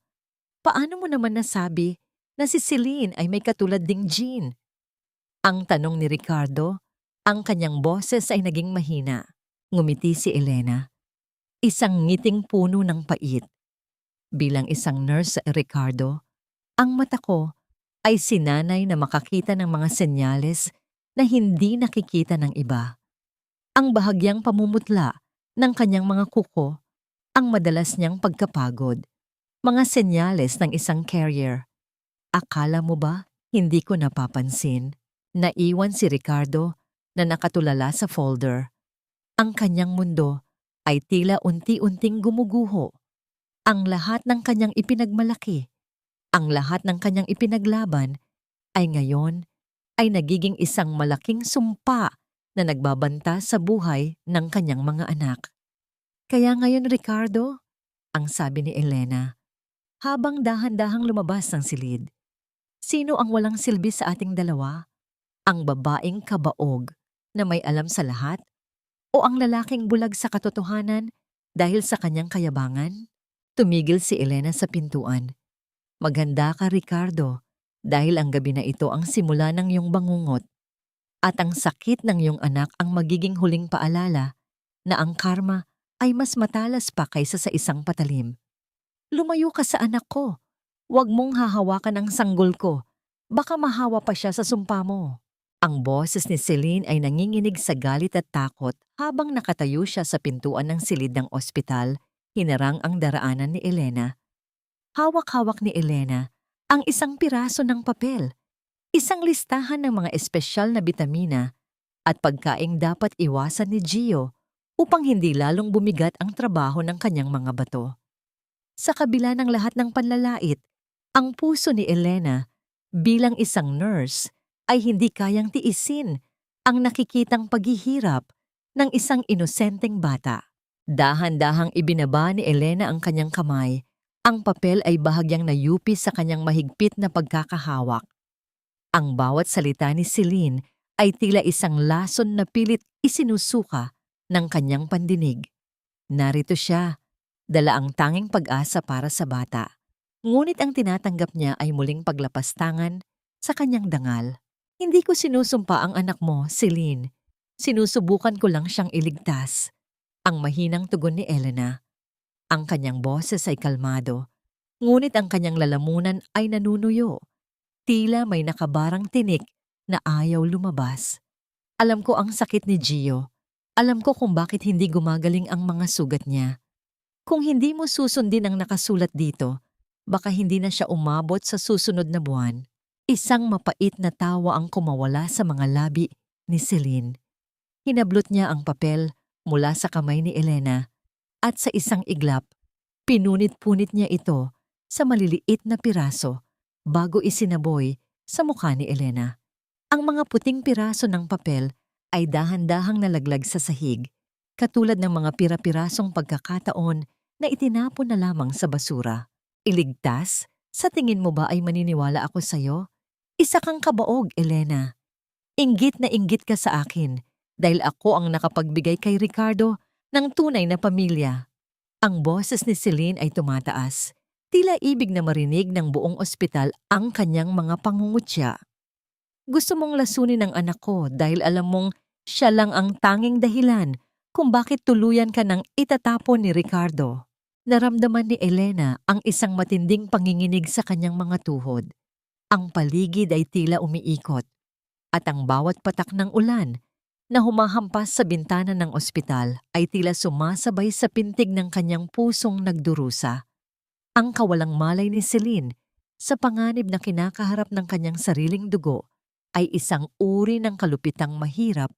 paano mo naman nasabi na si Celine ay may katulad ding gene? Ang tanong ni Ricardo, ang kanyang boses ay naging mahina. Ngumiti si Elena. Isang ngiting puno ng pait. Bilang isang nurse, Ricardo, ang mata ko ay sinanay na makakita ng mga senyales na hindi nakikita ng iba. Ang bahagyang pamumutla ng kanyang mga kuko, ang madalas niyang pagkapagod, mga senyales ng isang carrier. Akala mo ba hindi ko napapansin? Naiwan si Ricardo na nakatulala sa folder. Ang kanyang mundo ay tila unti-unting gumuguho. Ang lahat ng kanyang ipinagmalaki, ang lahat ng kanyang ipinaglaban ay ngayon ay nagiging isang malaking sumpa na nagbabanta sa buhay ng kanyang mga anak. Kaya ngayon, Ricardo, ang sabi ni Elena, habang dahan-dahang lumabas ng silid, sino ang walang silbi sa ating dalawa? Ang babaeng kabaog na may alam sa lahat? O ang lalaking bulag sa katotohanan dahil sa kanyang kayabangan? Tumigil si Elena sa pintuan. Maghanda ka, Ricardo, dahil ang gabi na ito ang simula ng iyong bangungot. At ang sakit ng iyong anak ang magiging huling paalala na ang karma ay mas matalas pa kaysa sa isang patalim. Lumayo ka sa anak ko. Huwag mong hahawakan ang sanggol ko. Baka mahawa pa siya sa sumpa mo. Ang boses ni Celine ay nanginginig sa galit at takot habang nakatayo siya sa pintuan ng silid ng ospital, hinarang ang daraanan ni Elena. Hawak-hawak ni Elena ang isang piraso ng papel, isang listahan ng mga espesyal na bitamina at pagkaing dapat iwasan ni Gio upang hindi lalong bumigat ang trabaho ng kanyang mga bato. Sa kabila ng lahat ng panlalait, ang puso ni Elena bilang isang nurse ay hindi kayang tiisin ang nakikitang paghihirap ng isang inosenteng bata. Dahan-dahang ibinaba ni Elena ang kanyang kamay. Ang papel ay bahagyang nayupi sa kanyang mahigpit na pagkakahawak. Ang bawat salita ni Celine ay tila isang lason na pilit isinusuka ng kanyang pandinig. Narito siya, dala ang tanging pag-asa para sa bata. Ngunit ang tinatanggap niya ay muling paglapastangan sa kanyang dangal. Hindi ko sinusumpa ang anak mo, Celine. Sinusubukan ko lang siyang iligtas. Ang mahinang tugon ni Elena. Ang kanyang boses ay kalmado, ngunit ang kanyang lalamunan ay nanunuyo. Tila may nakabarang tinik na ayaw lumabas. Alam ko ang sakit ni Gio. Alam ko kung bakit hindi gumagaling ang mga sugat niya. Kung hindi mo susundin ang nakasulat dito, baka hindi na siya umabot sa susunod na buwan. Isang mapait na tawa ang kumawala sa mga labi ni Celine. Hinablot niya ang papel mula sa kamay ni Elena at sa isang iglap, pinunit-punit niya ito sa maliliit na piraso bago isinaboy sa mukha ni Elena. Ang mga puting piraso ng papel ay dahan-dahang nalaglag sa sahig, katulad ng mga pira-pirasong pagkakataon na itinapon na lamang sa basura. Iligtas? Sa tingin mo ba ay maniniwala ako sa'yo? Isa kang kabaog, Elena. Inggit na inggit ka sa akin dahil ako ang nakapagbigay kay Ricardo ng tunay na pamilya. Ang boses ni Celine ay tumataas. Tila ibig na marinig ng buong ospital ang kanyang mga pangungutya. Gusto mong lasunin ang anak ko dahil alam mong siya lang ang tanging dahilan kung bakit tuluyan ka ng itatapon ni Ricardo. Naramdaman ni Elena ang isang matinding panginginig sa kanyang mga tuhod. Ang paligid ay tila umiikot at ang bawat patak ng ulan na humahampas sa bintana ng ospital ay tila sumasabay sa pintig ng kanyang pusong nagdurusa. Ang kawalang malay ni Celine sa panganib na kinakaharap ng kanyang sariling dugo ay isang uri ng kalupitang mahirap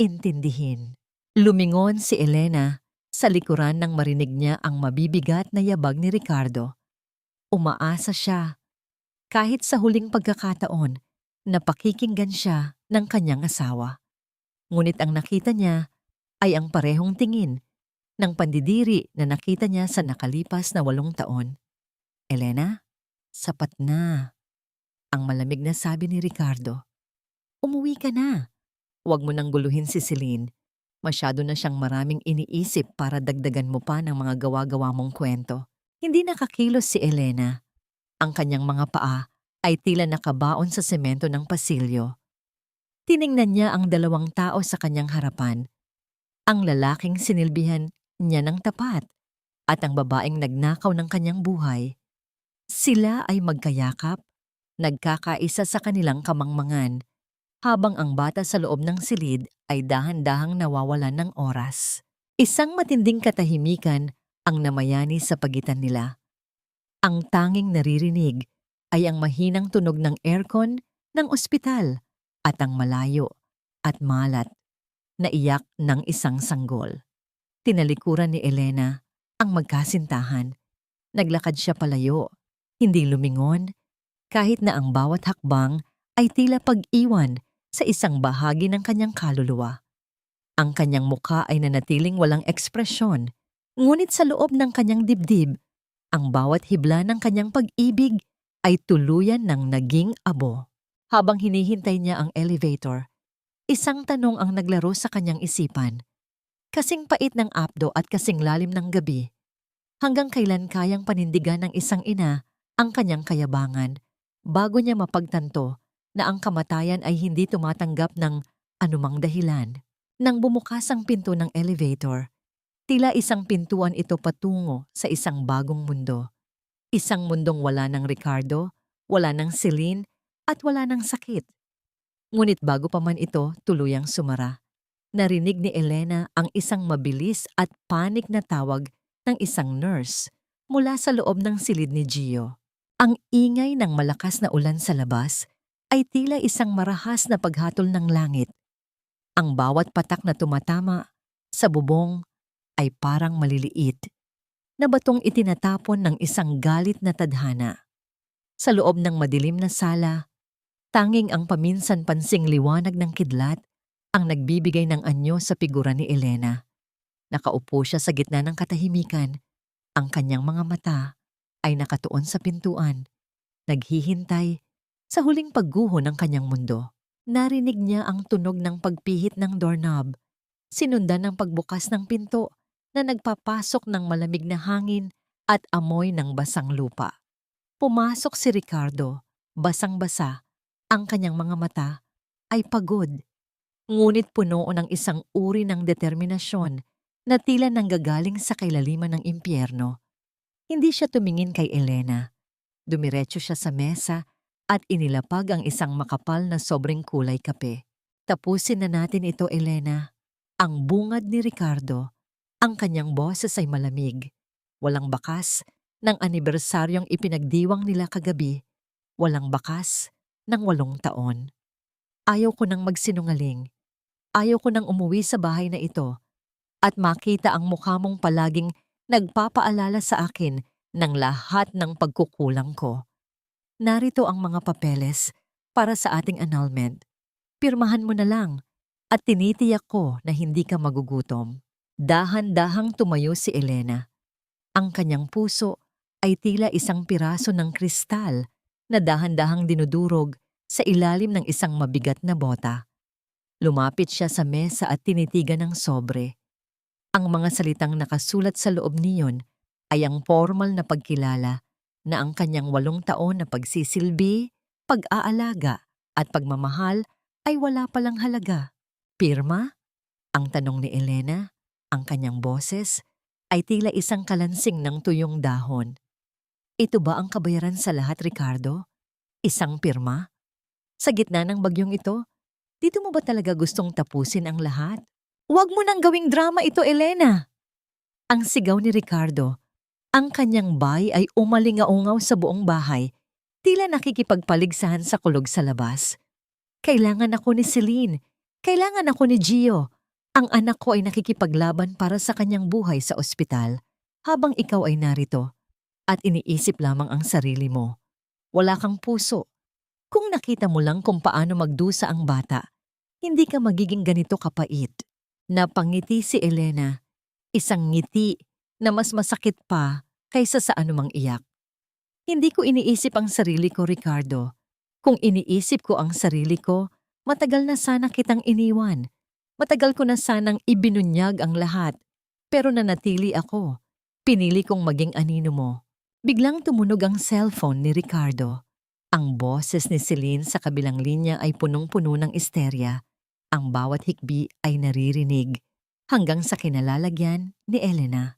intindihin. Lumingon si Elena sa likuran nang marinig niya ang mabibigat na yabag ni Ricardo. Umaasa siya, kahit sa huling pagkakataon, na pakikinggan siya ng kanyang asawa. Ngunit ang nakita niya ay ang parehong tingin ng pandidiri na nakita niya sa nakalipas na 8 taon. Elena, sapat na. Ang malamig na sabi ni Ricardo. Umuwi ka na. Huwag mo nang guluhin si Celine. Masyado na siyang maraming iniisip para dagdagan mo pa ng mga gawa-gawa mong kwento. Hindi nakakilos si Elena. Ang kanyang mga paa ay tila nakabaon sa semento ng pasilyo. Tiningnan niya ang 2 tao sa kanyang harapan. Ang lalaking sinilbihan niya ng tapat at ang babaeng nagnakaw ng kanyang buhay. Sila ay magkayakap, nagkakaisa sa kanilang kamangmangan, habang ang bata sa loob ng silid ay dahan-dahang nawawalan ng oras. Isang matinding katahimikan ang namayani sa pagitan nila. Ang tanging naririnig ay ang mahinang tunog ng aircon ng ospital at ang malayo at malat na iyak ng isang sanggol. Tinalikuran ni Elena ang magkasintahan. Naglakad siya palayo, hindi lumingon, kahit na ang bawat hakbang ay tila pag-iwan sa isang bahagi ng kanyang kaluluwa. Ang kanyang mukha ay nanatiling walang ekspresyon, ngunit sa loob ng kanyang dibdib, ang bawat hibla ng kanyang pag-ibig ay tuluyan ng naging abo. Habang hinihintay niya ang elevator, isang tanong ang naglaro sa kanyang isipan. Kasing pait ng apdo at kasing lalim ng gabi. Hanggang kailan kayang panindigan ng isang ina ang kanyang kayabangan bago niya mapagtanto na ang kamatayan ay hindi tumatanggap ng anumang dahilan. Nang bumukas ang pinto ng elevator, tila isang pintuan ito patungo sa isang bagong mundo. Isang mundong wala ng Ricardo, wala ng Celine, at wala ng sakit. Ngunit bago pa man ito tuluyang sumara, narinig ni Elena ang isang mabilis at panik na tawag ng isang nurse mula sa loob ng silid ni Gio. Ang ingay ng malakas na ulan sa labas ay tila isang marahas na paghatol ng langit. Ang bawat patak na tumatama sa bubong ay parang maliliit na batong itinatapon ng isang galit na tadhana. Sa loob ng madilim na sala, tanging ang paminsan-pansing liwanag ng kidlat ang nagbibigay ng anyo sa figura ni Elena. Nakaupo siya sa gitna ng katahimikan. Ang kanyang mga mata ay nakatuon sa pintuan, naghihintay sa huling pagguho ng kanyang mundo. Narinig niya ang tunog ng pagpihit ng doorknob, sinundan ng pagbukas ng pinto na nagpapasok ng malamig na hangin at amoy ng basang lupa. Pumasok si Ricardo, basang-basa, ang kanyang mga mata ay pagod, ngunit puno ng isang uri ng determinasyon na tila nanggagaling sa kailaliman ng impyerno. Hindi siya tumingin kay Elena. Dumiretso siya sa mesa at inilapag ang isang makapal na sobrang kulay kape. Tapusin na natin ito, Elena. Ang bungad ni Ricardo. Ang kanyang boses ay malamig. Walang bakas ng anibersaryong ipinagdiwang nila kagabi. Walang bakas ng 8 taon. Ayaw ko nang magsinungaling. Ayaw ko nang umuwi sa bahay na ito at makita ang mukha mong palaging nagpapaalala sa akin ng lahat ng pagkukulang ko. Narito ang mga papeles para sa ating annulment. Pirmahan mo na lang at tinitiyak ko na hindi ka magugutom. Dahan-dahang tumayo si Elena. Ang kanyang puso ay tila isang piraso ng kristal na dahan-dahang dinudurog sa ilalim ng isang mabigat na bota. Lumapit siya sa mesa at tinitigan ng sobre. Ang mga salitang nakasulat sa loob niyon ay ang formal na pagkilala na ang kanyang 8 taon na pagsisilbi, pag-aalaga at pagmamahal ay wala palang halaga. Pirma? Ang tanong ni Elena, ang kanyang boses, ay tila isang kalansing ng tuyong dahon. Ito ba ang kabayaran sa lahat, Ricardo? Isang pirma? Sa gitna ng bagyong ito, dito mo ba talaga gustong tapusin ang lahat? Huwag mo nang gawing drama ito, Elena! Ang sigaw ni Ricardo. Ang kanyang bay ay umalingaungaw sa buong bahay, tila nakikipagpaligsahan sa kulog sa labas. Kailangan ako ni Celine. Kailangan ako ni Gio. Ang anak ko ay nakikipaglaban para sa kanyang buhay sa ospital, habang ikaw ay narito at iniisip lamang ang sarili mo. Wala kang puso. Kung nakita mo lang kung paano magdusa ang bata, hindi ka magiging ganito kapait. Napangiti si Elena, isang ngiti na mas masakit pa kaysa sa anumang iyak. Hindi ko iniisip ang sarili ko, Ricardo. Kung iniisip ko ang sarili ko, matagal na sana kitang iniwan. Matagal ko na sanang ibinunyag ang lahat, pero nanatili ako. Pinili kong maging anino mo. Biglang tumunog ang cellphone ni Ricardo. Ang boses ni Celine sa kabilang linya ay punong-puno ng isterya. Ang bawat hikbi ay naririnig hanggang sa kinalalagyan ni Elena.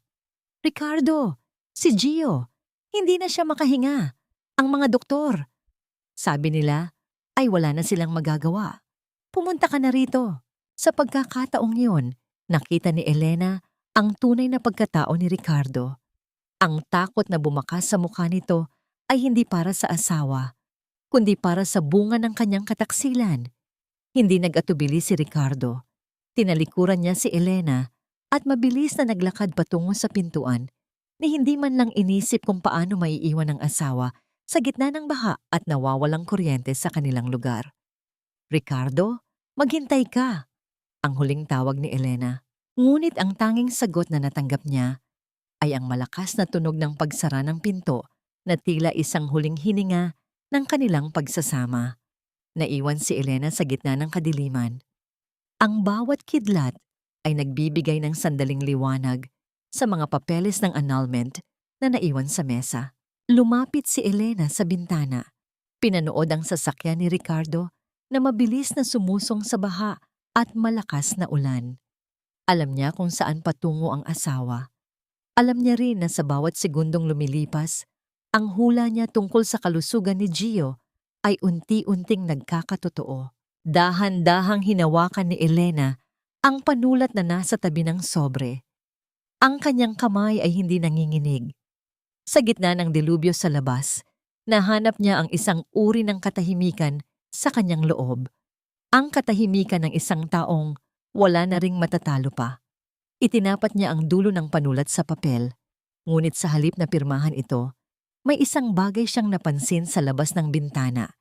Ricardo, si Gio, hindi na siya makahinga. Ang mga doktor, sabi nila, ay wala na silang magagawa. Pumunta ka na rito. Sa pagkakataong yun, nakita ni Elena ang tunay na pagkatao ni Ricardo. Ang takot na bumakas sa mukha nito ay hindi para sa asawa, kundi para sa bunga ng kanyang kataksilan. Hindi nag-atubili si Ricardo. Tinalikuran niya si Elena at mabilis na naglakad patungo sa pintuan ni hindi man lang inisip kung paano maiiwan ang asawa sa gitna ng baha at nawawalang kuryente sa kanilang lugar. Ricardo, maghintay ka! Ang huling tawag ni Elena. Ngunit ang tanging sagot na natanggap niya ay ang malakas na tunog ng pagsara ng pinto na tila isang huling hininga ng kanilang pagsasama. Naiwan si Elena sa gitna ng kadiliman. Ang bawat kidlat ay nagbibigay ng sandaling liwanag sa mga papeles ng annulment na naiwan sa mesa. Lumapit si Elena sa bintana. Pinanood ang sasakyan ni Ricardo na mabilis na sumusong sa baha at malakas na ulan. Alam niya kung saan patungo ang asawa. Alam niya rin na sa bawat segundong lumilipas, ang hula niya tungkol sa kalusugan ni Gio ay unti-unting nagkakatotoo. Dahan-dahang hinawakan ni Elena ang panulat na nasa tabi ng sobre. Ang kanyang kamay ay hindi nanginginig. Sa gitna ng dilubyo sa labas, nahanap niya ang isang uri ng katahimikan sa kanyang loob. Ang katahimikan ng isang taong wala na ring matatalo pa. Itinapat niya ang dulo ng panulat sa papel, ngunit sa halip na pirmahan ito, may isang bagay siyang napansin sa labas ng bintana.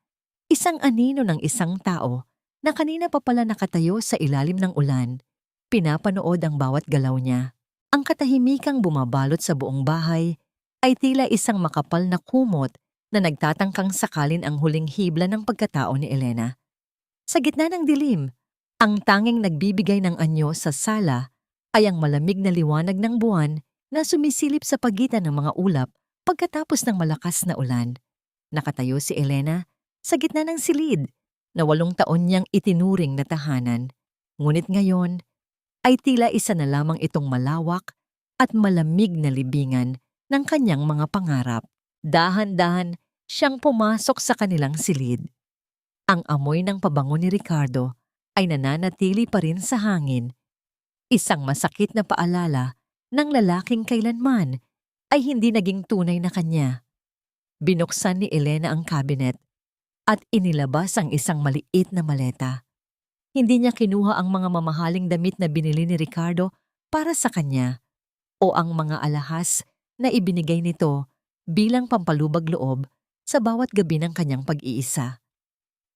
Isang anino ng isang tao na kanina pa pala nakatayo sa ilalim ng ulan, pinapanood ang bawat galaw niya. Ang katahimikang bumabalot sa buong bahay ay tila isang makapal na kumot na nagtatangkang sakalin ang huling hibla ng pagkatao ni Elena. Sa gitna ng dilim, ang tanging nagbibigay ng anyo sa sala ay ang malamig na liwanag ng buwan na sumisilip sa pagitan ng mga ulap pagkatapos ng malakas na ulan. Nakatayo si Elena sa gitna ng silid na 8 taon niyang itinuring na tahanan. Ngunit ngayon ay tila isa na lamang itong malawak at malamig na libingan ng kanyang mga pangarap. Dahan-dahan siyang pumasok sa kanilang silid. Ang amoy ng pabango ni Ricardo ay nananatili pa rin sa hangin. Isang masakit na paalala ng lalaking kailanman ay hindi naging tunay na kanya. Binuksan ni Elena ang cabinet at inilabas ang isang maliit na maleta. Hindi niya kinuha ang mga mamahaling damit na binili ni Ricardo para sa kanya o ang mga alahas na ibinigay nito bilang pampalubag loob sa bawat gabi ng kanyang pag-iisa.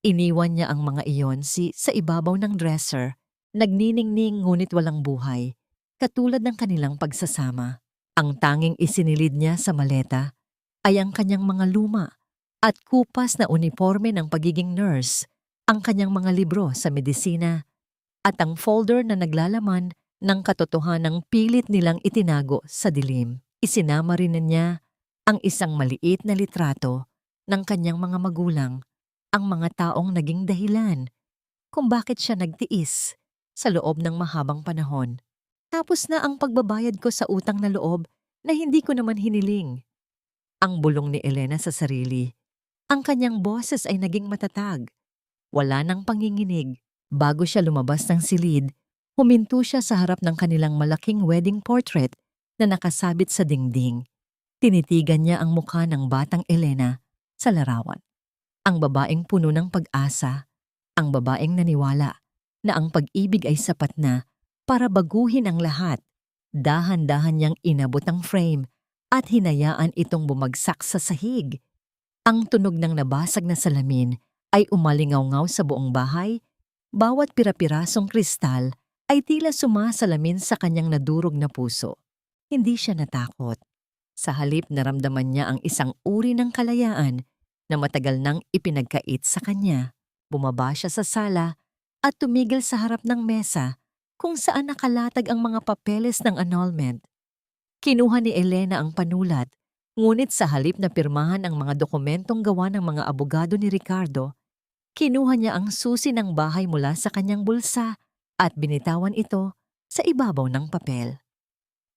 Iniwan niya ang mga iyon sa ibabaw ng dresser, nagniningning ngunit walang buhay, katulad ng kanilang pagsasama. Ang tanging isinilid niya sa maleta ay ang kanyang mga luma at kupas na uniforme ng pagiging nurse, ang kanyang mga libro sa medisina, at ang folder na naglalaman ng katotohanang pilit nilang itinago sa dilim. Isinama rin niya ang isang maliit na litrato ng kanyang mga magulang, ang mga taong naging dahilan kung bakit siya nagtiis sa loob ng mahabang panahon. Tapos na ang pagbabayad ko sa utang na loob na hindi ko naman hiniling. Ang bulong ni Elena sa sarili. Ang kanyang boses ay naging matatag. Wala nang panginginig. Bago siya lumabas ng silid, huminto siya sa harap ng kanilang malaking wedding portrait na nakasabit sa dingding. Tinitigan niya ang mukha ng batang Elena sa larawan. Ang babaeng puno ng pag-asa, ang babaeng naniwala na ang pag-ibig ay sapat na para baguhin ang lahat. Dahan-dahan niyang inabot ang frame at hinayaan itong bumagsak sa sahig. Ang tunog ng nabasag na salamin ay umalingaw-ngaw sa buong bahay. Bawat pira-pirasong kristal ay tila sumasalamin sa kanyang nadurog na puso. Hindi siya natakot. Sa halip naramdaman niya ang isang uri ng kalayaan na matagal nang ipinagkait sa kanya. Bumaba siya sa sala at tumigil sa harap ng mesa kung saan nakalatag ang mga papeles ng annulment. Kinuha ni Elena ang panulat, ngunit sa halip na pirmahan ang mga dokumentong gawa ng mga abogado ni Ricardo, kinuha niya ang susi ng bahay mula sa kanyang bulsa at binitawan ito sa ibabaw ng papel.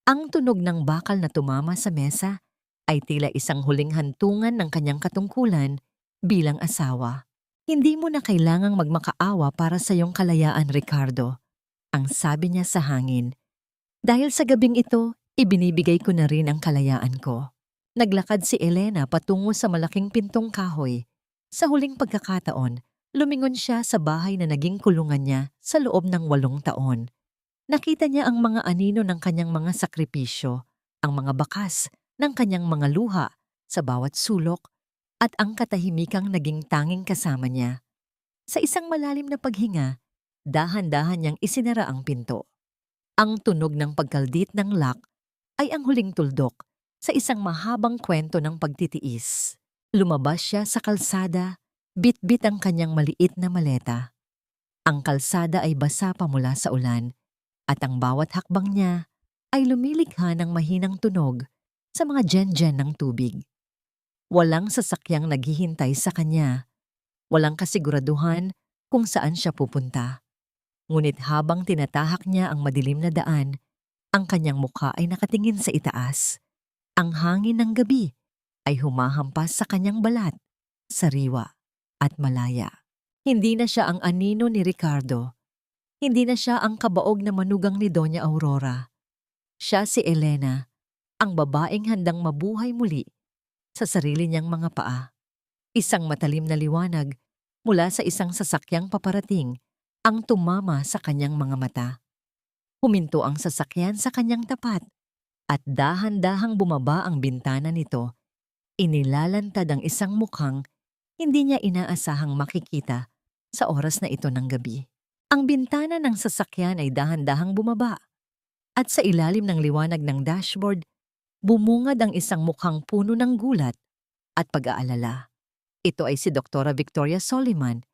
Ang tunog ng bakal na tumama sa mesa ay tila isang huling hantungan ng kanyang katungkulan bilang asawa. Hindi mo na kailangang magmakaawa para sa iyong kalayaan, Ricardo, ang sabi niya sa hangin. Dahil sa gabing ito, ibinibigay ko na rin ang kalayaan ko. Naglakad si Elena patungo sa malaking pintong kahoy. Sa huling pagkakataon, lumingon siya sa bahay na naging kulungan niya sa loob ng 8 taon. Nakita niya ang mga anino ng kanyang mga sakripisyo, ang mga bakas ng kanyang mga luha sa bawat sulok, at ang katahimikang naging tanging kasama niya. Sa isang malalim na paghinga, dahan-dahan niyang isinara ang pinto. Ang tunog ng pagkaldit ng lock ay ang huling tuldok sa isang mahabang kwento ng pagtitiis. Lumabas siya sa kalsada, bit-bit ang kanyang maliit na maleta. Ang kalsada ay basa pa mula sa ulan, at ang bawat hakbang niya ay lumilikha ng mahinang tunog sa mga jen-jen ng tubig. Walang sasakyang naghihintay sa kanya. Walang kasiguraduhan kung saan siya pupunta. Ngunit habang tinatahak niya ang madilim na daan, ang kanyang mukha ay nakatingin sa itaas. Ang hangin ng gabi ay humahampas sa kanyang balat, sariwa at malaya. Hindi na siya ang anino ni Ricardo. Hindi na siya ang kabaog na manugang ni Doña Aurora. Siya si Elena, ang babaeng handang mabuhay muli sa sarili niyang mga paa. Isang matalim na liwanag mula sa isang sasakyang paparating ang tumama sa kanyang mga mata. Huminto ang sasakyan sa kanyang tapat at dahan-dahang bumaba ang bintana nito. Inilalantad ang isang mukhang hindi niya inaasahang makikita sa oras na ito ng gabi. Ang bintana ng sasakyan ay dahan-dahang bumaba At sa ilalim ng liwanag ng dashboard, bumungad ang isang mukhang puno ng gulat at pag-aalala. Ito ay si Doktora Victoria Soliman,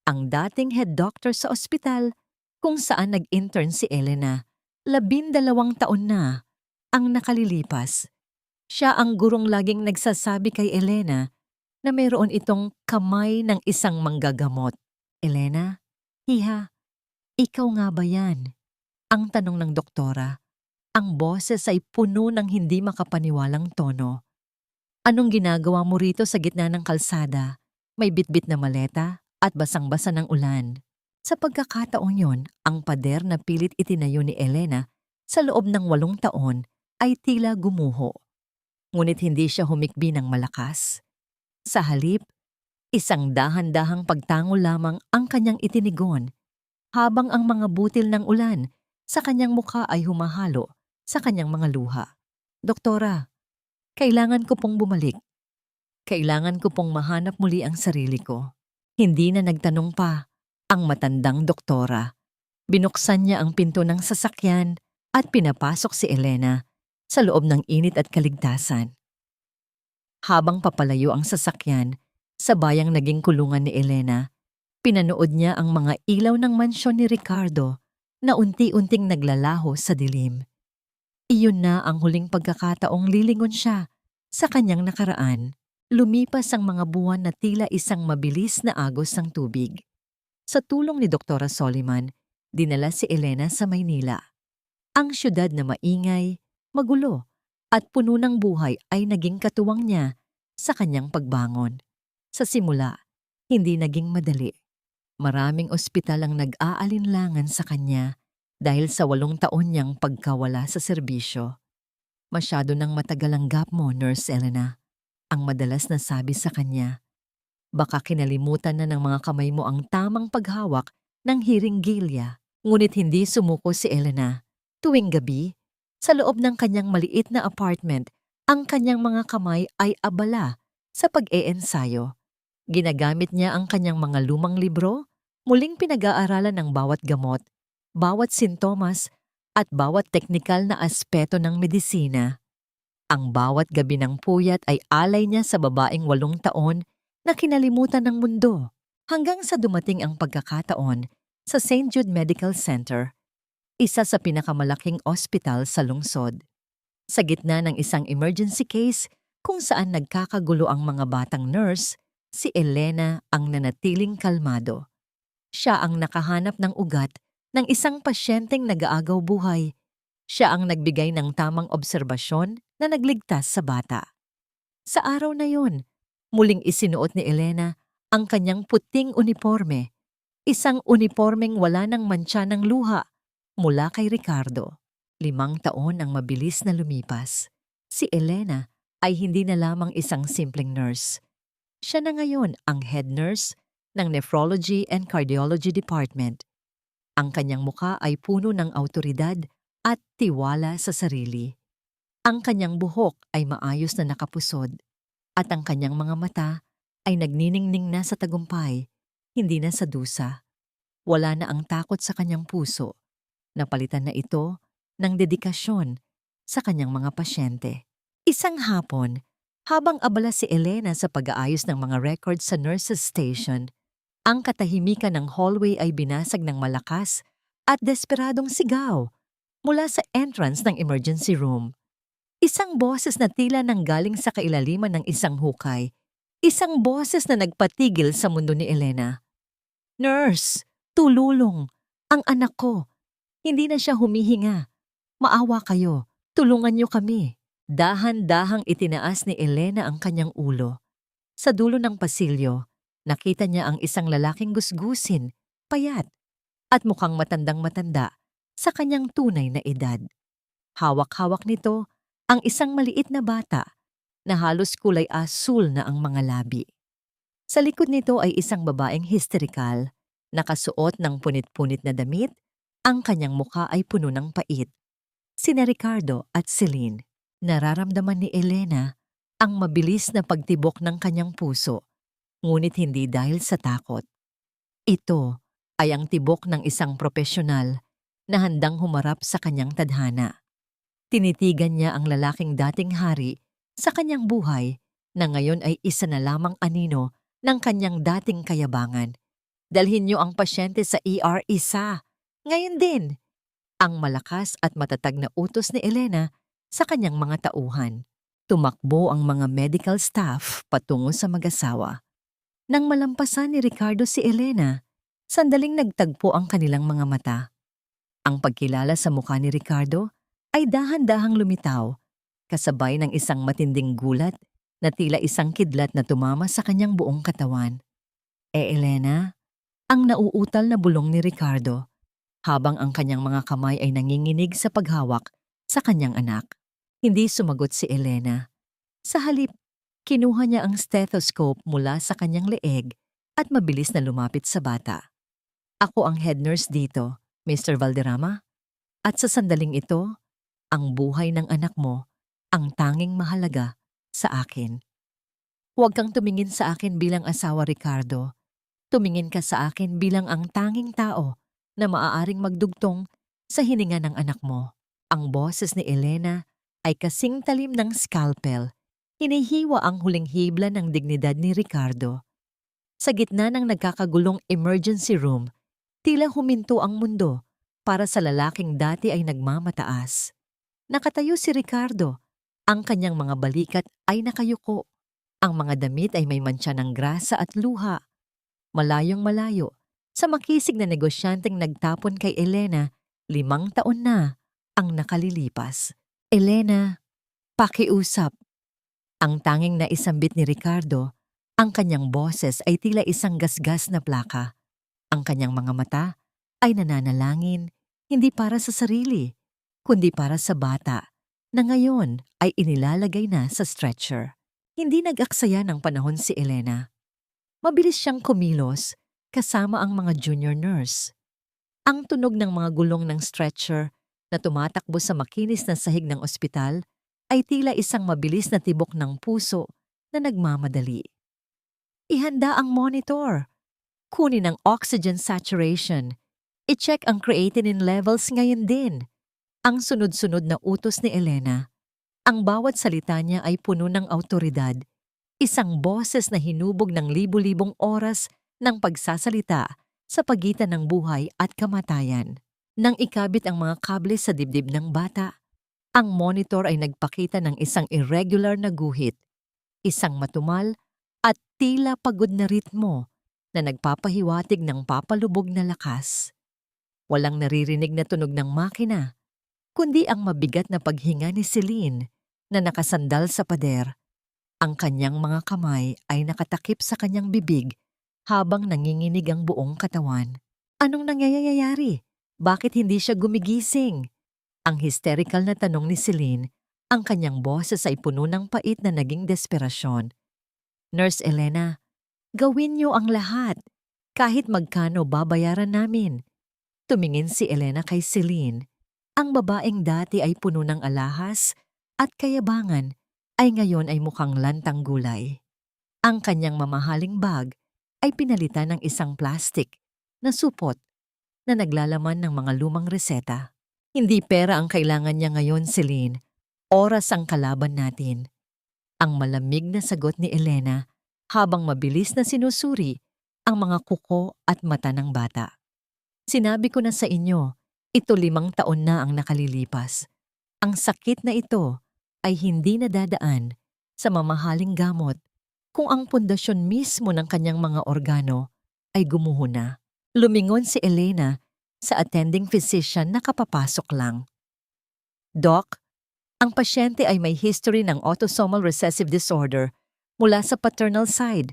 ang dating head doctor sa ospital kung saan nag-intern si Elena. 12 taon na ang nakalilipas. Siya ang gurong laging nagsasabi kay Elena na mayroon itong kamay ng isang manggagamot. Elena, hiha, ikaw nga ba yan? Ang tanong ng doktora. Ang boses ay puno ng hindi makapaniwalang tono. Anong ginagawa mo rito sa gitna ng kalsada? May bitbit na maleta at basang-basa ng ulan. Sa pagkakataong yon, ang pader na pilit itinayo ni Elena sa loob ng 8 taon ay tila gumuho. Ngunit hindi siya humikbi ng malakas. Sa halip, isang dahan-dahang pagtango lamang ang kanyang itinigon habang ang mga butil ng ulan sa kanyang mukha ay humahalo sa kanyang mga luha. Doktora, kailangan ko pong bumalik. Kailangan ko pong mahanap muli ang sarili ko. Hindi na nagtanong pa ang matandang doktora. Binuksan niya ang pinto ng sasakyan at pinapasok si Elena sa loob ng init at kaligtasan. Habang papalayo ang sasakyan, sa bayang naging kulungan ni Elena, pinanood niya ang mga ilaw ng mansyon ni Ricardo na unti-unting naglalaho sa dilim. Iyon na ang huling pagkakataong lilingon siya sa kanyang nakaraan. Lumipas ang mga buwan na tila isang mabilis na agos ng tubig. Sa tulong ni Doktora Soliman, dinala si Elena sa Maynila. Ang syudad na maingay, magulo, at puno ng buhay ay naging katuwang niya sa kanyang pagbangon. Sa simula, hindi naging madali. Maraming ospital ang nag-aalinlangan sa kanya dahil sa 8 taon niyang pagkawala sa serbisyo. Masyado nang matagal ang gap mo, Nurse Elena. Ang madalas na sabi sa kanya, baka kinalimutan na ng mga kamay mo ang tamang paghawak ng hiringgilya. Ngunit hindi sumuko si Elena. Tuwing gabi, sa loob ng kanyang maliit na apartment, ang kanyang mga kamay ay abala sa pag-eensayo. Ginagamit niya ang kanyang mga lumang libro, muling pinag-aaralan ng bawat gamot, bawat sintomas, at bawat teknikal na aspeto ng medisina. Ang bawat gabi ng puyat ay alay niya sa babaeng 8 taon na kinalimutan ng mundo hanggang sa dumating ang pagkakataon sa St. Jude Medical Center, isa sa pinakamalaking ospital sa lungsod. Sa gitna ng isang emergency case kung saan nagkakagulo ang mga batang nurse, si Elena ang nanatiling kalmado. Siya ang nakahanap ng ugat ng isang pasyenteng nag-aagaw buhay. Siya ang nagbigay ng tamang obserbasyon na nagligtas sa bata. Sa araw na yon, muling isinuot ni Elena ang kanyang puting uniforme, isang uniformeng wala ng mantsa ng luha mula kay Ricardo. 5 taon ang mabilis na lumipas. Si Elena ay hindi na lamang isang simpleng nurse. Siya na ngayon ang head nurse ng Nephrology and Cardiology Department. Ang kanyang muka ay puno ng awtoridad at tiwala sa sarili. Ang kanyang buhok ay maayos na nakapusod at ang kanyang mga mata ay nagniningning na sa tagumpay, hindi na sa dusa. Wala na ang takot sa kanyang puso. Napalitan na ito ng dedikasyon sa kanyang mga pasyente. Isang hapon, habang abala si Elena sa pag-aayos ng mga records sa nurses station, ang katahimikan ng hallway ay binasag ng malakas at desperadong sigaw mula sa entrance ng emergency room. Isang boses na tila nanggaling sa kailaliman ng isang hukay. Isang boses na nagpatigil sa mundo ni Elena. Nurse, tululong! Ang anak ko! Hindi na siya humihinga. Maawa kayo. Tulungan niyo kami. Dahan-dahang itinaas ni Elena ang kanyang ulo. Sa dulo ng pasilyo, nakita niya ang isang lalaking gusgusin, payat, at mukhang matandang-matanda sa kanyang tunay na edad. Hawak-hawak nito ang isang maliit na bata na halos kulay asul na ang mga labi. Sa likod nito ay isang babaeng histerikal, nakasuot ng punit-punit na damit, ang kanyang mukha ay puno ng pait. Sina Ricardo at Celine. Nararamdaman ni Elena ang mabilis na pagtibok ng kanyang puso, ngunit hindi dahil sa takot. Ito ay ang tibok ng isang propesyonal na handang humarap sa kanyang tadhana. Tinitigan niya ang lalaking dating hari sa kanyang buhay na ngayon ay isa na lamang anino ng kanyang dating kayabangan. Dalhin niyo ang pasyente sa ER isa. Ngayon din. Ang malakas at matatag na utos ni Elena sa kanyang mga tauhan. Tumakbo ang mga medical staff patungo sa mag-asawa. Nang malampasan ni Ricardo si Elena, sandaling nagtagpo ang kanilang mga mata. Ang pagkilala sa mukha ni Ricardo ay dahan-dahang lumitaw, kasabay ng isang matinding gulat na tila isang kidlat na tumama sa kanyang buong katawan. Elena, ang nauutal na bulong ni Ricardo, habang ang kanyang mga kamay ay nanginginig sa paghawak sa kanyang anak. Hindi sumagot si Elena. Sa halip, kinuha niya ang stethoscope mula sa kanyang leeg at mabilis na lumapit sa bata. Ako ang head nurse dito, Mr. Valderrama. At sa sandaling ito, ang buhay ng anak mo ang tanging mahalaga sa akin. Huwag kang tumingin sa akin bilang asawa, Ricardo. Tumingin ka sa akin bilang ang tanging tao na maaaring magdugtong sa hininga ng anak mo. Ang boses ni Elena ay kasing talim ng scalpel. Hinihiwa ang huling hibla ng dignidad ni Ricardo. Sa gitna ng nagkakagulong emergency room, tila huminto ang mundo para sa lalaking dati ay nagmamataas. Nakatayo si Ricardo. Ang kanyang mga balikat ay nakayuko. Ang mga damit ay may mantsa ng grasa at luha. Malayong malayo, sa makisig na negosyanteng nagtapon kay Elena, 5 taon na ang nakalilipas. Elena, pakiusap. Ang tanging naisambit ni Ricardo, ang kanyang boses ay tila isang gasgas na plaka. Ang kanyang mga mata ay nananalangin, hindi para sa sarili, kundi para sa bata na ngayon ay inilalagay na sa stretcher. Hindi nag-aksaya ng panahon si Elena. Mabilis siyang kumilos kasama ang mga junior nurse. Ang tunog ng mga gulong ng stretcher na tumatakbo sa makinis na sahig ng ospital ay tila isang mabilis na tibok ng puso na nagmamadali. Ihanda ang monitor. Kunin ang oxygen saturation. I-check ang creatinine levels ngayon din. Ang sunod-sunod na utos ni Elena. Ang bawat salita niya ay puno ng awtoridad. Isang boses na hinubog ng libu-libong oras ng pagsasalita sa pagitan ng buhay at kamatayan. Nang ikabit ang mga kable sa dibdib ng bata, ang monitor ay nagpakita ng isang irregular na guhit, isang matumal at tila pagod na ritmo na nagpapahiwatig ng papalubog na lakas. Walang naririnig na tunog ng makina, kundi ang mabigat na paghinga ni Celine na nakasandal sa pader. Ang kanyang mga kamay ay nakatakip sa kanyang bibig habang nanginginig ang buong katawan. Anong nangyayari? Bakit hindi siya gumigising? Ang hysterical na tanong ni Celine, ang kanyang boses ay puno ng pait na naging desperasyon. Nurse Elena, gawin niyo ang lahat. Kahit magkano babayaran namin. Tumingin si Elena kay Celine. Ang babaeng dati ay puno ng alahas at kayabangan ay ngayon ay mukhang lantang gulay. Ang kanyang mamahaling bag ay pinalitan ng isang plastic na supot na naglalaman ng mga lumang reseta. Hindi pera ang kailangan niya ngayon, Celine. Oras ang kalaban natin. Ang malamig na sagot ni Elena habang mabilis na sinusuri ang mga kuko at mata ng bata. Sinabi ko na sa inyo, ito 5 taon na ang nakalilipas. Ang sakit na ito ay hindi nadadaan sa mamahaling gamot kung ang pundasyon mismo ng kanyang mga organo ay gumuho na. Lumingon si Elena sa attending physician na kapapasok lang. Doc, ang pasyente ay may history ng autosomal recessive disorder mula sa paternal side.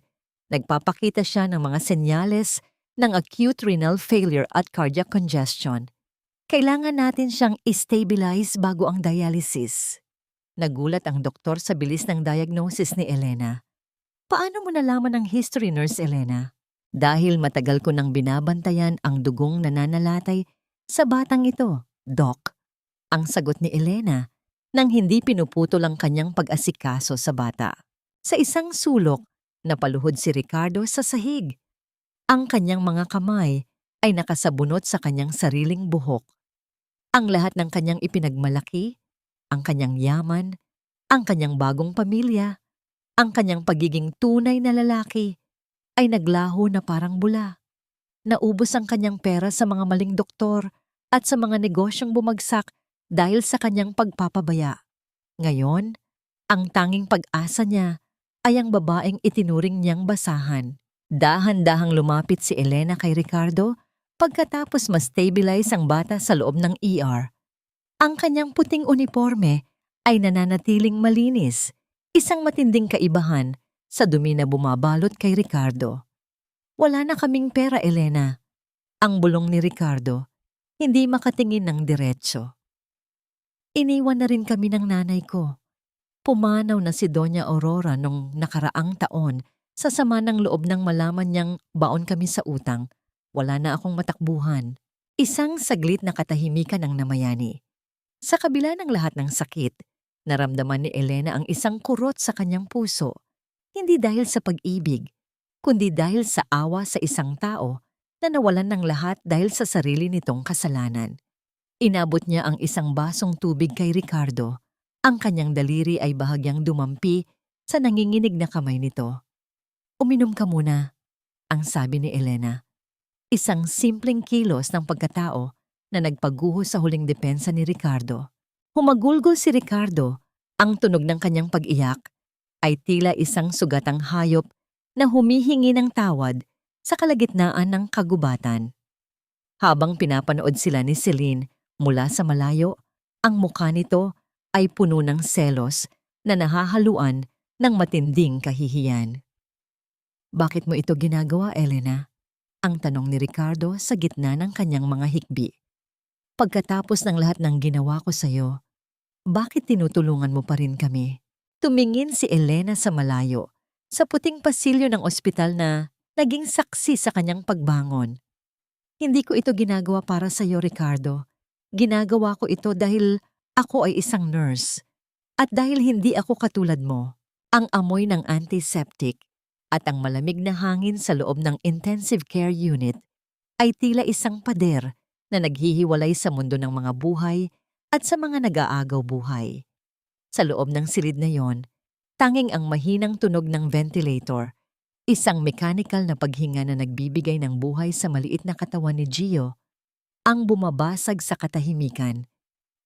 Nagpapakita siya ng mga senyales ng acute renal failure at cardiac congestion. Kailangan natin siyang i-stabilize bago ang dialysis. Nagulat ang doktor sa bilis ng diagnosis ni Elena. Paano mo nalaman ang history, Nurse Elena? Dahil matagal ko nang binabantayan ang dugong nananalatay sa batang ito, Doc. Ang sagot ni Elena nang hindi pinuputol ang kanyang pag-asikaso sa bata. Sa isang sulok, napaluhod si Ricardo sa sahig. Ang kanyang mga kamay ay nakasabunot sa kanyang sariling buhok. Ang lahat ng kanyang ipinagmalaki, ang kanyang yaman, ang kanyang bagong pamilya, ang kanyang pagiging tunay na lalaki, ay naglaho na parang bula. Naubos ang kanyang pera sa mga maling doktor at sa mga negosyong bumagsak dahil sa kanyang pagpapabaya. Ngayon, ang tanging pag-asa niya ay ang babaeng itinuring niyang basahan. Dahan-dahang lumapit si Elena kay Ricardo pagkatapos ma-stabilize ang bata sa loob ng ER. Ang kanyang puting uniforme ay nananatiling malinis, isang matinding kaibahan sa dumi na bumabalot kay Ricardo. Wala na kaming pera, Elena. Ang bulong ni Ricardo, hindi makatingin ng diretso. Iniwan na rin kami ng nanay ko. Pumanaw na si Doña Aurora nung nakaraang taon sa sama ng loob ng malaman niyang baon kami sa utang. Wala na akong matakbuhan. Isang saglit na katahimikan ang namayani. Sa kabila ng lahat ng sakit, naramdaman ni Elena ang isang kurot sa kanyang puso. Hindi dahil sa pag-ibig, kundi dahil sa awa sa isang tao na nawalan ng lahat dahil sa sarili nitong kasalanan. Inabot niya ang isang basong tubig kay Ricardo. Ang kanyang daliri ay bahagyang dumampi sa nanginginig na kamay nito. "Uminom ka muna," ang sabi ni Elena. Isang simpleng kilos ng pagkatao na nagpaguho sa huling depensa ni Ricardo. Humagulgol si Ricardo. Ang tunog ng kanyang pag-iyak ay tila isang sugatang hayop na humihingi ng tawad sa kalagitnaan ng kagubatan. Habang pinapanood sila ni Celine mula sa malayo, ang mukha nito ay puno ng selos na nahahaluan ng matinding kahihiyan. "Bakit mo ito ginagawa, Elena?" ang tanong ni Ricardo sa gitna ng kanyang mga hikbi. "Pagkatapos ng lahat ng ginawa ko sa'yo, bakit tinutulungan mo pa rin kami?" Tumingin si Elena sa malayo, sa puting pasilyo ng ospital na naging saksi sa kanyang pagbangon. "Hindi ko ito ginagawa para sa'yo, Ricardo. Ginagawa ko ito dahil ako ay isang nurse. At dahil hindi ako katulad mo." Ang amoy ng antiseptic at ang malamig na hangin sa loob ng intensive care unit ay tila isang pader na naghihiwalay sa mundo ng mga buhay at sa mga nag-aagaw buhay. Sa loob ng silid na yon, tanging ang mahinang tunog ng ventilator, isang mechanical na paghinga na nagbibigay ng buhay sa maliit na katawan ni Gio, ang bumabasag sa katahimikan.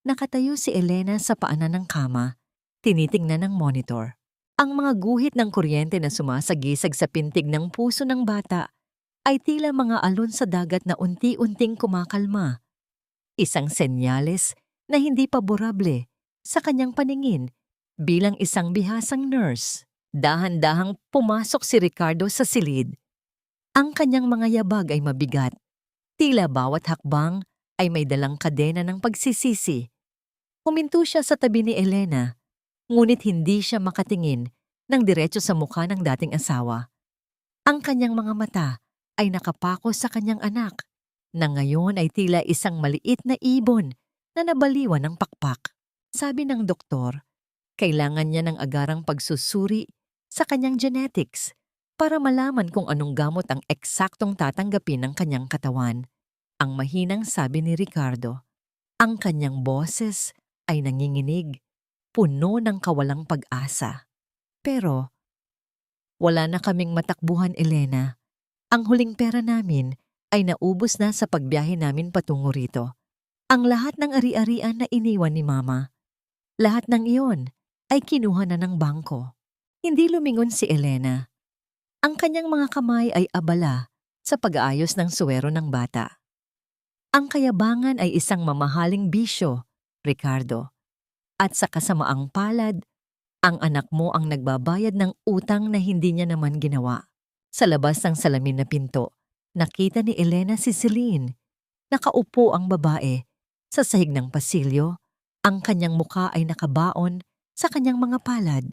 Nakatayo si Elena sa paanan ng kama, tinitingnan ng monitor. Ang mga guhit ng kuryente na sumasagisag sa pintig ng puso ng bata ay tila mga alon sa dagat na unti-unting kumakalma. Isang senyales na hindi paborable sa kanyang paningin bilang isang bihasang nurse. Dahan-dahang pumasok si Ricardo sa silid. Ang kanyang mga yabag ay mabigat. Tila bawat hakbang ay may dalang kadena ng pagsisisi. Huminto siya sa tabi ni Elena, ngunit hindi siya makatingin ng diretso sa mukha ng dating asawa. Ang kanyang mga mata ay nakapako sa kanyang anak, na ngayon ay tila isang maliit na ibon na nabaliwan ng pakpak. Sabi ng doktor, kailangan niya ng agarang pagsusuri sa kanyang genetics para malaman kung anong gamot ang eksaktong tatanggapin ng kanyang katawan. Ang mahinang sabi ni Ricardo. Ang kanyang boses ay nanginginig, puno ng kawalang pag-asa. Pero, wala na kaming matakbuhan, Elena. Ang huling pera namin ay naubos na sa pagbiyahe namin patungo rito. Ang lahat ng ari-arian na iniwan ni Mama, lahat ng iyon ay kinuha na ng bangko. Hindi lumingon si Elena. Ang kanyang mga kamay ay abala sa pag-aayos ng suwero ng bata. Ang kayabangan ay isang mamahaling bisyo, Ricardo. At sa kasamaang palad, ang anak mo ang nagbabayad ng utang na hindi niya naman ginawa. Sa labas ng salamin na pinto, nakita ni Elena si Celine. Nakaupo ang babae. Sa sahig ng pasilyo, ang kanyang muka ay nakabaon sa kanyang mga palad.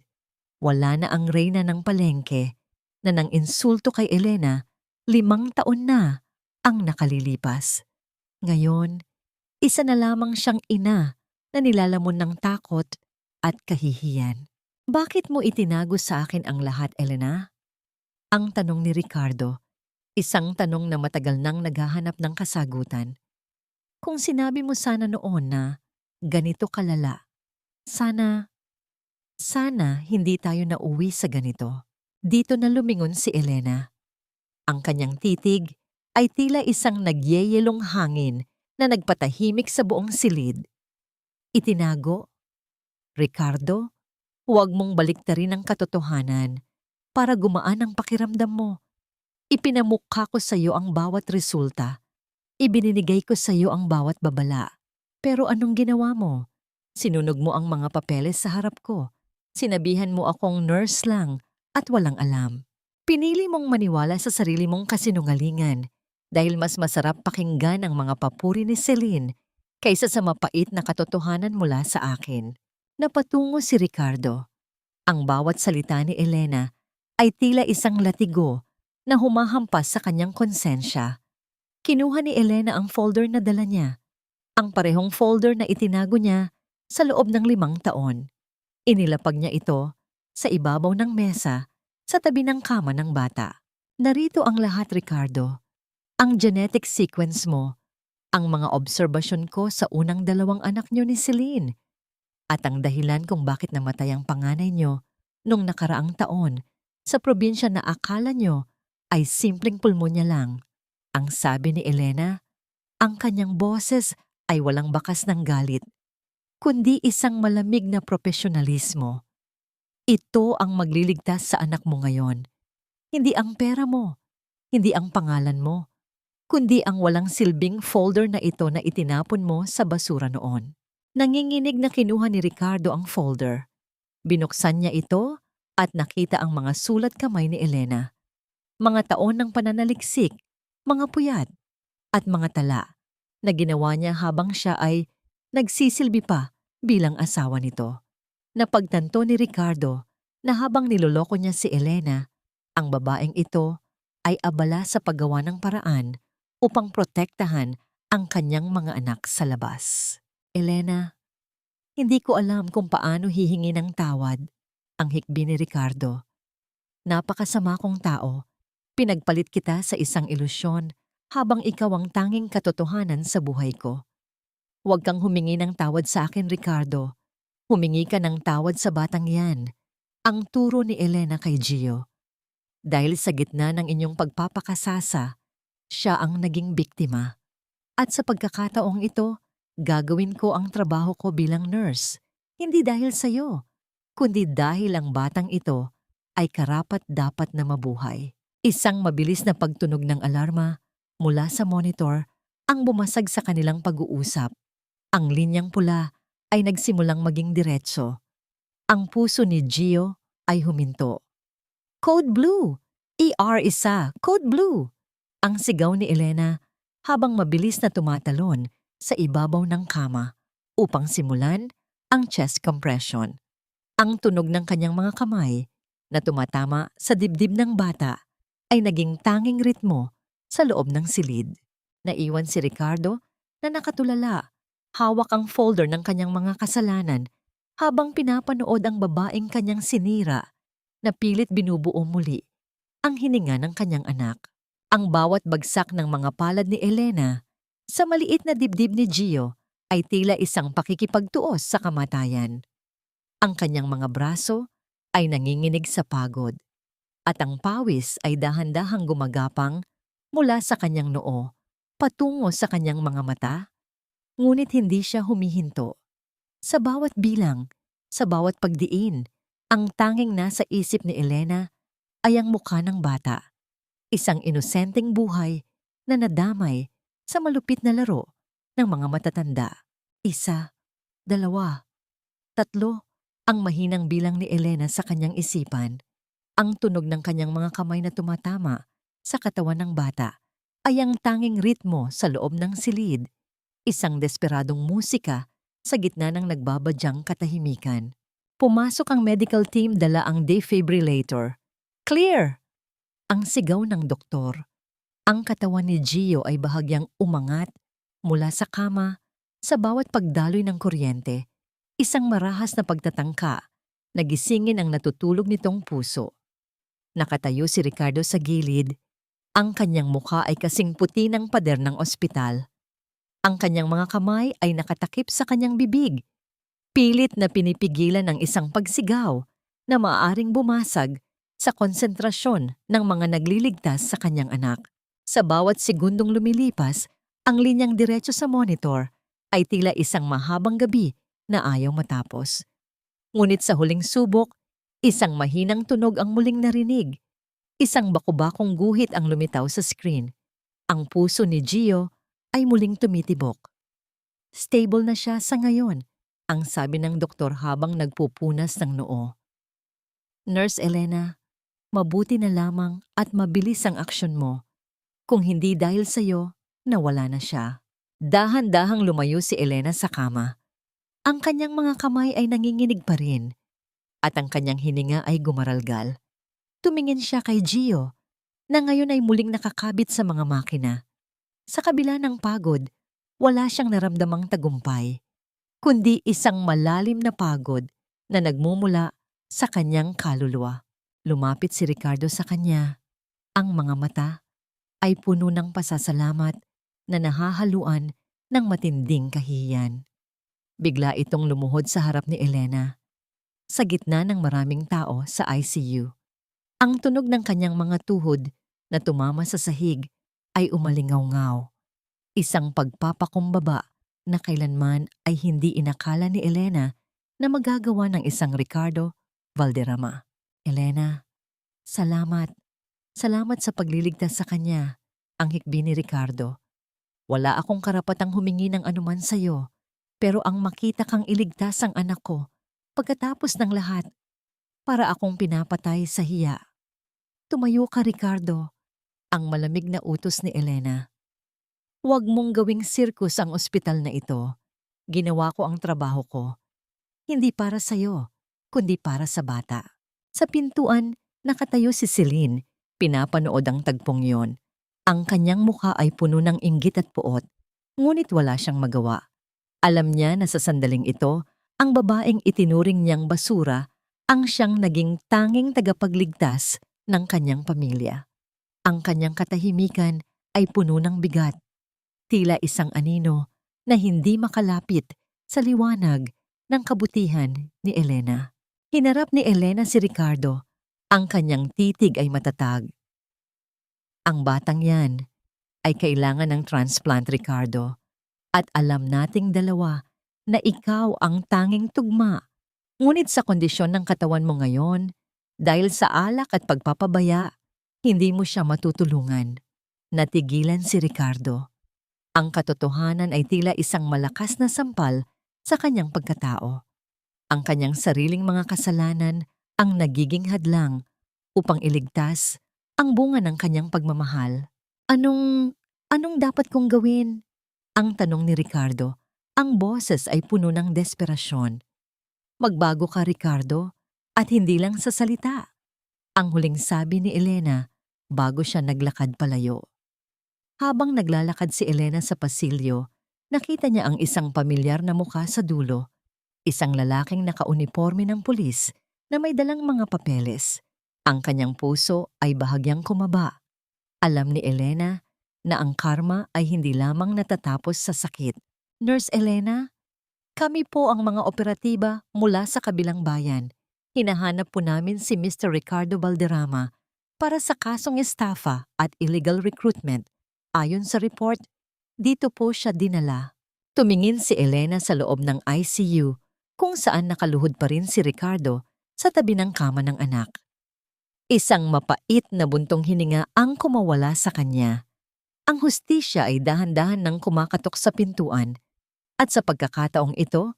Wala na ang reyna ng palengke na nang insulto kay Elena, 5 taon na ang nakalilipas. Ngayon, isa na lamang siyang ina na nilalamon ng takot at kahihiyan. "Bakit mo itinago sa akin ang lahat, Elena?" ang tanong ni Ricardo, isang tanong na matagal nang naghahanap ng kasagutan. Kung sinabi mo sana noon na ganito kalala, sana hindi tayo nauwi sa ganito. Dito na lumingon si Elena. Ang kanyang titig ay tila isang nagyeyelong hangin na nagpatahimik sa buong silid. Itinago, Ricardo, huwag mong baliktarin ang katotohanan para gumaan ang pakiramdam mo. Ipinamukha ko sa iyo ang bawat resulta. Ibininigay ko sa iyo ang bawat babala. Pero anong ginawa mo? Sinunog mo ang mga papeles sa harap ko. Sinabihan mo akong nurse lang at walang alam. Pinili mong maniwala sa sarili mong kasinungalingan dahil mas masarap pakinggan ang mga papuri ni Celine kaysa sa mapait na katotohanan mula sa akin. Napatungo si Ricardo. Ang bawat salita ni Elena ay tila isang latigo na humahampas sa kanyang konsensya. Kinuha ni Elena ang folder na dala niya, ang parehong folder na itinago niya sa loob ng 5 taon. Inilapag niya ito sa ibabaw ng mesa sa tabi ng kama ng bata. Narito ang lahat, Ricardo. Ang genetic sequence mo, ang mga obserbasyon ko sa unang 2 anak niyo ni Celine, at ang dahilan kung bakit namatay ang panganay niyo nung nakaraang taon sa probinsya na akala niyo ay simpleng pulmonya lang. Ang sabi ni Elena, ang kanyang boses ay walang bakas ng galit, kundi isang malamig na profesionalismo. Ito ang magliligtas sa anak mo ngayon. Hindi ang pera mo, hindi ang pangalan mo, kundi ang walang silbing folder na ito na itinapon mo sa basura noon. Nanginginig na kinuha ni Ricardo ang folder. Binuksan niya ito at nakita ang mga sulat kamay ni Elena. Mga taon ng pananaliksik, mga puyat, at mga tala na ginawa niya habang siya ay nagsisilbi pa bilang asawa nito. Napagtanto ni Ricardo na habang niloloko niya si Elena, ang babaeng ito ay abala sa paggawa ng paraan upang protektahan ang kanyang mga anak sa labas. Elena, hindi ko alam kung paano hihingi ng tawad, ang hikbi ni Ricardo. Napakasama kong tao. Pinagpalit kita sa isang ilusyon habang ikaw ang tanging katotohanan sa buhay ko. Huwag kang humingi ng tawad sa akin, Ricardo. Humingi ka ng tawad sa batang yan. Ang turo ni Elena kay Gio. Dahil sa gitna ng inyong pagpapakasasa, siya ang naging biktima. At sa pagkakataong ito, gagawin ko ang trabaho ko bilang nurse. Hindi dahil sa iyo, kundi dahil ang batang ito ay karapat-dapat na mabuhay. Isang mabilis na pagtunog ng alarma mula sa monitor ang bumasag sa kanilang pag-uusap. Ang linyang pula ay nagsimulang maging diretso. Ang puso ni Gio ay huminto. Code Blue! ER1, Code Blue! Ang sigaw ni Elena habang mabilis na tumatalon sa ibabaw ng kama upang simulan ang chest compression. Ang tunog ng kanyang mga kamay na tumatama sa dibdib ng bata ay naging tanging ritmo sa loob ng silid. Naiwan si Ricardo na nakatulala, hawak ang folder ng kanyang mga kasalanan habang pinapanood ang babaeng kanyang sinira na pilit binubuo muli ang hininga ng kanyang anak. Ang bawat bagsak ng mga palad ni Elena sa maliit na dibdib ni Gio ay tila isang pakikipagtuos sa kamatayan. Ang kanyang mga braso ay nanginginig sa pagod at ang pawis ay dahan-dahang gumagapang mula sa kanyang noo patungo sa kanyang mga mata, ngunit hindi siya humihinto. Sa bawat bilang, sa bawat pagdiin, ang tanging nasa isip ni Elena ay ang mukha ng bata. Isang inosenteng buhay na nadamay sa malupit na laro ng mga matatanda. 1, 2, 3, ang mahinang bilang ni Elena sa kanyang isipan. Ang tunog ng kanyang mga kamay na tumatama sa katawan ng bata ay ang tanging ritmo sa loob ng silid, isang desperadong musika sa gitna ng nagbabadyang katahimikan. Pumasok ang medical team, dala ang defibrillator. Clear! Ang sigaw ng doktor. Ang katawan ni Gio ay bahagyang umangat mula sa kama sa bawat pagdaloy ng kuryente, isang marahas na pagtatangka, nagisingin ang natutulog nitong puso. Nakatayo si Ricardo sa gilid. Ang kanyang mukha ay kasing puti ng pader ng ospital. Ang kanyang mga kamay ay nakatakip sa kanyang bibig. Pilit na pinipigilan ang isang pagsigaw na maaaring bumasag sa konsentrasyon ng mga nagliligtas sa kanyang anak. Sa bawat segundong lumilipas, ang linyang diretso sa monitor ay tila isang mahabang gabi na ayaw matapos. Ngunit sa huling subok, isang mahinang tunog ang muling narinig. Isang bakubakong guhit ang lumitaw sa screen. Ang puso ni Gio ay muling tumitibok. Stable na siya sa ngayon, ang sabi ng doktor habang nagpupunas ng noo. Nurse Elena, mabuti na lamang at mabilis ang aksyon mo. Kung hindi dahil sa'yo, nawala na siya. Dahan-dahang lumayo si Elena sa kama. Ang kanyang mga kamay ay nanginginig pa rin at ang kanyang hininga ay gumaralgal. Tumingin siya kay Gio na ngayon ay muling nakakabit sa mga makina. Sa kabila ng pagod, wala siyang naramdamang tagumpay, kundi isang malalim na pagod na nagmumula sa kanyang kaluluwa. Lumapit si Ricardo sa kanya. Ang mga mata ay puno ng pasasalamat na nahahaluan ng matinding kahihiyan. Bigla itong lumuhod sa harap ni Elena, sa gitna ng maraming tao sa ICU. Ang tunog ng kanyang mga tuhod na tumama sa sahig ay umalingaw-ngaw. Isang pagpapakumbaba na kailanman ay hindi inakala ni Elena na magagawa ng isang Ricardo Valderrama. Elena, salamat. Salamat sa pagliligtas sa kanya, ang hikbi ni Ricardo. Wala akong karapatang humingi ng anuman sa'yo, pero ang makita kang iligtas ang anak ko pagkatapos ng lahat, para akong pinapatay sa hiya. Tumayo ka, Ricardo, ang malamig na utos ni Elena. Huwag mong gawing sirkus ang ospital na ito. Ginawa ko ang trabaho ko. Hindi para sa'yo, kundi para sa bata. Sa pintuan, nakatayo si Celine. Pinapanood ang tagpong yon. Ang kanyang mukha ay puno ng inggit at puot, ngunit wala siyang magawa. Alam niya na sa sandaling ito, ang babaeng itinuring niyang basura ang siyang naging tanging tagapagligtas ng kanyang pamilya. Ang kanyang katahimikan ay puno ng bigat, tila isang anino na hindi makalapit sa liwanag ng kabutihan ni Elena. Hinarap ni Elena si Ricardo. Ang kanyang titig ay matatag. Ang batang yan ay kailangan ng transplant, Ricardo. At alam nating dalawa na ikaw ang tanging tugma. Ngunit sa kondisyon ng katawan mo ngayon, dahil sa alak at pagpapabaya, hindi mo siya matutulungan. Natigilan si Ricardo. Ang katotohanan ay tila isang malakas na sampal sa kanyang pagkatao. Ang kanyang sariling mga kasalanan ang nagiging hadlang upang iligtas ang bunga ng kanyang pagmamahal. Anong dapat kong gawin? Ang tanong ni Ricardo. Ang boses ay puno ng desperasyon. Magbago ka, Ricardo, at hindi lang sa salita. Ang huling sabi ni Elena bago siya naglakad palayo. Habang naglalakad si Elena sa pasilyo, nakita niya ang isang pamilyar na mukha sa dulo. Isang lalaking nakauniporme ng pulis na may dalang mga papeles. Ang kanyang puso ay bahagyang kumaba. Alam ni Elena na ang karma ay hindi lamang natatapos sa sakit. Nurse Elena, kami po ang mga operatiba mula sa kabilang bayan. Hinahanap po namin si Mr. Ricardo Valderrama para sa kasong estafa at illegal recruitment. Ayon sa report, dito po siya dinala. Tumingin si Elena sa loob ng ICU kung saan nakaluhod pa rin si Ricardo sa tabi ng kama ng anak. Isang mapait na buntong hininga ang kumawala sa kanya. Ang hustisya ay dahan-dahan nang kumakatok sa pintuan at sa pagkakataong ito,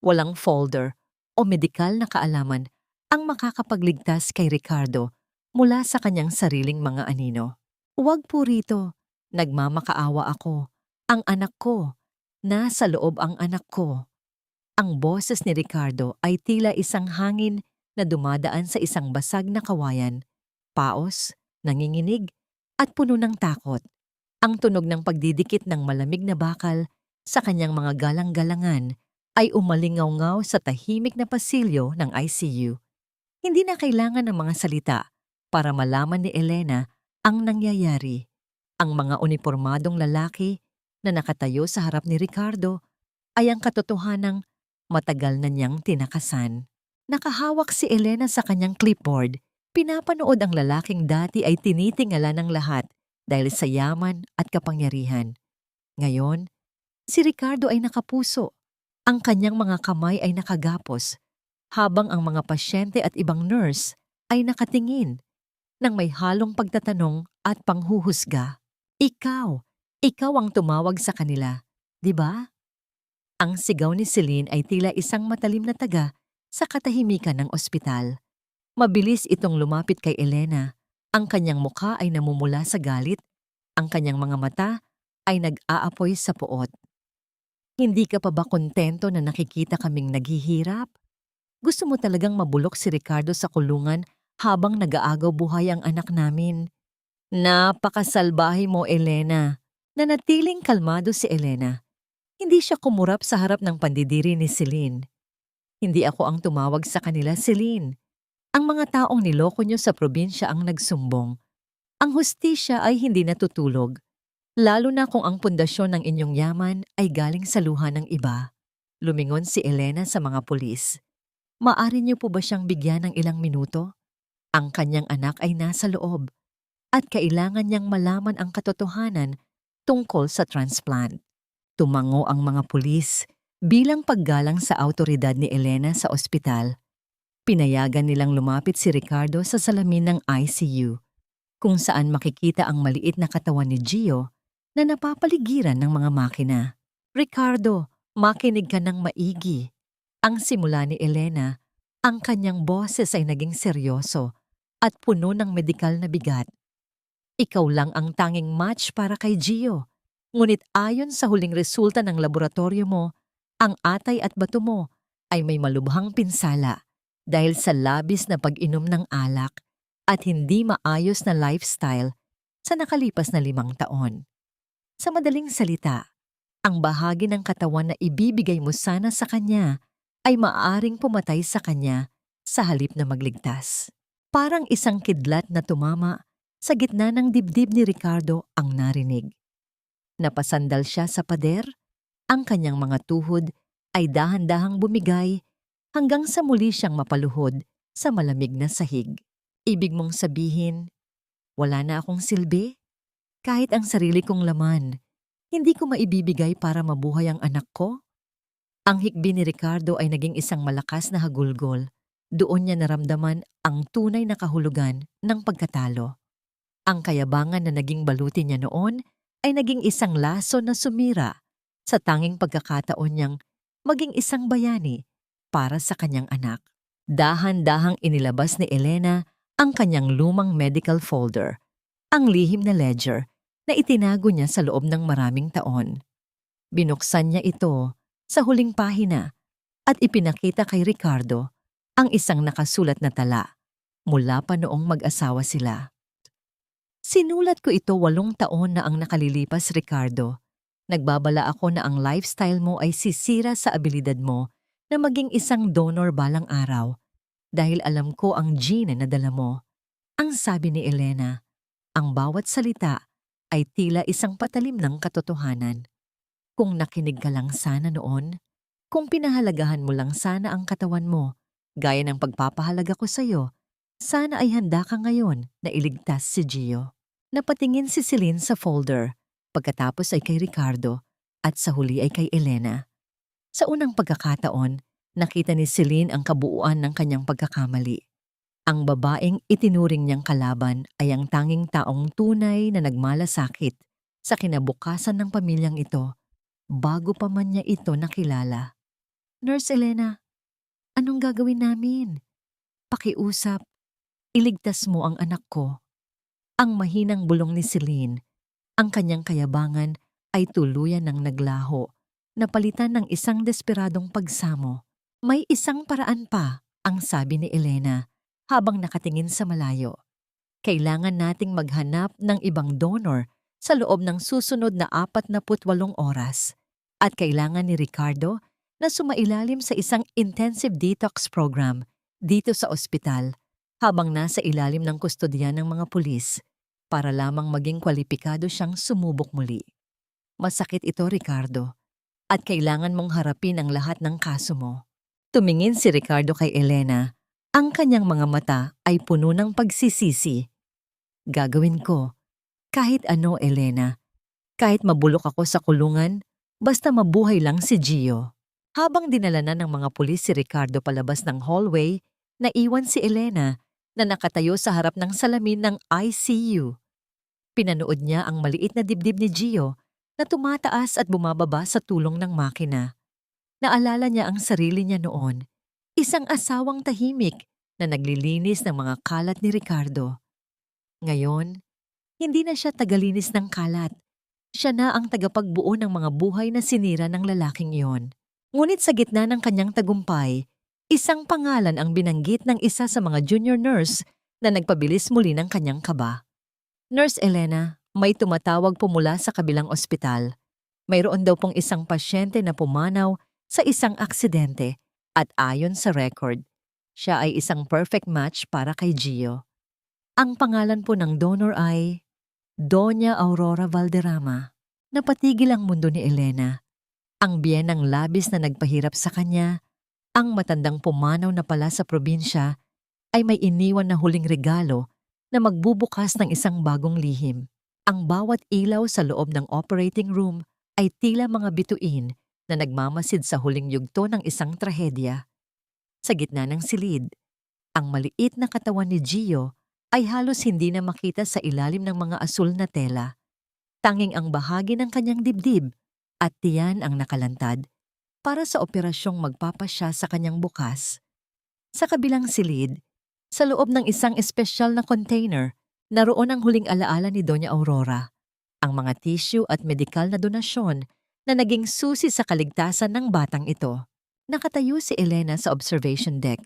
walang folder o medikal na kaalaman ang makakapagligtas kay Ricardo mula sa kanyang sariling mga anino. Huwag po rito, nagmamakaawa ako. Ang anak ko, nasa loob ang anak ko. Ang boses ni Ricardo ay tila isang hangin na dumadaan sa isang basag na kawayan, paos, nanginginig, at puno ng takot. Ang tunog ng pagdidikit ng malamig na bakal sa kanyang mga galang-galangan ay umalingaw-ngaw sa tahimik na pasilyo ng ICU. Hindi na kailangan ng mga salita para malaman ni Elena ang nangyayari. Ang mga unipormadong lalaki na nakatayo sa harap ni Ricardo ay ang katotohanang matagal na niyang tinakasan. Nakahawak si Elena sa kanyang clipboard. Pinapanood ang lalaking dati ay tinitingala ng lahat dahil sa yaman at kapangyarihan. Ngayon, si Ricardo ay nakapuso. Ang kanyang mga kamay ay nakagapos, habang ang mga pasyente at ibang nurse ay nakatingin nang may halong pagtatanong at panghuhusga. Ikaw ang tumawag sa kanila, di ba? Ang sigaw ni Celine ay tila isang matalim na taga sa katahimikan ng ospital. Mabilis itong lumapit kay Elena. Ang kanyang mukha ay namumula sa galit. Ang kanyang mga mata ay nag-aapoy sa puot. Hindi ka pa ba kontento na nakikita kaming naghihirap? Gusto mo talagang mabulok si Ricardo sa kulungan habang nag-aagaw buhay ang anak namin? Napakasalbahe mo, Elena. Nanatiling kalmado si Elena. Hindi siya kumurap sa harap ng pandidiri ni Celine. Hindi ako ang tumawag sa kanila, Celine. Ang mga taong niloko niyo sa probinsya ang nagsumbong. Ang hustisya ay hindi natutulog, lalo na kung ang pundasyon ng inyong yaman ay galing sa luha ng iba. Lumingon si Elena sa mga pulis. Maari niyo po ba siyang bigyan ng ilang minuto? Ang kanyang anak ay nasa loob at kailangan niyang malaman ang katotohanan tungkol sa transplant. Tumango ang mga pulis bilang paggalang sa awtoridad ni Elena sa ospital. Pinayagan nilang lumapit si Ricardo sa salamin ng ICU, kung saan makikita ang maliit na katawan ni Gio na napapaligiran ng mga makina. Ricardo, makinig ka ng maigi. Ang simula ni Elena, ang kanyang boses ay naging seryoso at puno ng medikal na bigat. Ikaw lang ang tanging match para kay Gio. Ngunit ayon sa huling resulta ng laboratorio mo, ang atay at bato mo ay may malubhang pinsala dahil sa labis na pag-inom ng alak at hindi maayos na lifestyle sa nakalipas na 5 taon. Sa madaling salita, ang bahagi ng katawan na ibibigay mo sana sa kanya ay maaaring pumatay sa kanya sa halip na magligtas. Parang isang kidlat na tumama sa gitna ng dibdib ni Ricardo ang narinig. Napasandal siya sa pader, ang kanyang mga tuhod ay dahan-dahang bumigay hanggang sa muli siyang mapaluhod sa malamig na sahig. Ibig mong sabihin, wala na akong silbi? Kahit ang sarili kong laman, hindi ko maibibigay para mabuhay ang anak ko? Ang hikbi ni Ricardo ay naging isang malakas na hagulgol. Doon niya naramdaman ang tunay na kahulugan ng pagkatalo. Ang kayabangan na naging baluti niya noon ay naging isang laso na sumira sa tanging pagkakataon niyang maging isang bayani para sa kanyang anak. Dahan-dahang inilabas ni Elena ang kanyang lumang medical folder, ang lihim na ledger na itinago niya sa loob ng maraming taon. Binuksan niya ito sa huling pahina at ipinakita kay Ricardo ang isang nakasulat na tala mula pa noong mag-asawa sila. Sinulat ko ito 8 taon na ang nakalilipas, Ricardo. Nagbabala ako na ang lifestyle mo ay sisira sa abilidad mo na maging isang donor balang araw dahil alam ko ang gene na dala mo. Ang sabi ni Elena, ang bawat salita ay tila isang patalim ng katotohanan. Kung nakinig ka lang sana noon, kung pinahalagahan mo lang sana ang katawan mo, gaya ng pagpapahalaga ko sa'yo, sana ay handa ka ngayon na iligtas si Gio. Napatingin si Celine sa folder, pagkatapos ay kay Ricardo, at sa huli ay kay Elena. Sa unang pagkakataon, nakita ni Celine ang kabuuan ng kanyang pagkakamali. Ang babaeng itinuring niyang kalaban ay ang tanging taong tunay na nagmalasakit sa kinabukasan ng pamilyang ito, bago pa man niya ito nakilala. Nurse Elena, anong gagawin namin? Pakiusap, iligtas mo ang anak ko. Ang mahinang bulong ni Celine, ang kanyang kayabangan ay tuluyan ng naglaho, napalitan ng isang desperadong pagsamo. May isang paraan pa, ang sabi ni Elena, habang nakatingin sa malayo. Kailangan nating maghanap ng ibang donor sa loob ng susunod na 48 oras. At kailangan ni Ricardo na sumailalim sa isang intensive detox program dito sa ospital habang nasa ilalim ng kustodiya ng mga pulis para lamang maging kwalipikado siyang sumubok muli. Masakit ito, Ricardo, at kailangan mong harapin ang lahat ng kaso mo. Tumingin si Ricardo kay Elena. Ang kanyang mga mata ay puno ng pagsisisi. Gagawin ko. Kahit ano, Elena. Kahit mabulok ako sa kulungan, basta mabuhay lang si Gio. Habang dinala na ng mga pulis si Ricardo palabas ng hallway, naiwan si Elena na nakatayo sa harap ng salamin ng ICU. Pinanood niya ang maliit na dibdib ni Gio na tumataas at bumababa sa tulong ng makina. Naalala niya ang sarili niya noon, isang asawang tahimik na naglilinis ng mga kalat ni Ricardo. Ngayon, hindi na siya tagalinis ng kalat. Siya na ang tagapagbuo ng mga buhay na sinira ng lalaking iyon. Ngunit sa gitna ng kanyang tagumpay, isang pangalan ang binanggit ng isa sa mga junior nurse na nagpabilis muli ng kanyang kaba. Nurse Elena, may tumatawag po mula sa kabilang ospital. Mayroon daw pong isang pasyente na pumanaw sa isang aksidente at ayon sa record, siya ay isang perfect match para kay Gio. Ang pangalan po ng donor ay Doña Aurora Valderrama. Napatigil ang mundo ni Elena. Ang biyenang labis na nagpahirap sa kanya, ang matandang pumanaw na pala sa probinsya, ay may iniwan na huling regalo na magbubukas ng isang bagong lihim. Ang bawat ilaw sa loob ng operating room ay tila mga bituin na nagmamasid sa huling yugto ng isang trahedya. Sa gitna ng silid, ang maliit na katawan ni Gio ay halos hindi na makita sa ilalim ng mga asul na tela. Tanging ang bahagi ng kanyang dibdib at tiyan ang nakalantad para sa operasyong magpapasya sa kanyang bukas. Sa kabilang silid, sa loob ng isang espesyal na container, naroon ang huling alaala ni Doña Aurora, ang mga tissue at medikal na donasyon na naging susi sa kaligtasan ng batang ito. Nakatayo si Elena sa observation deck,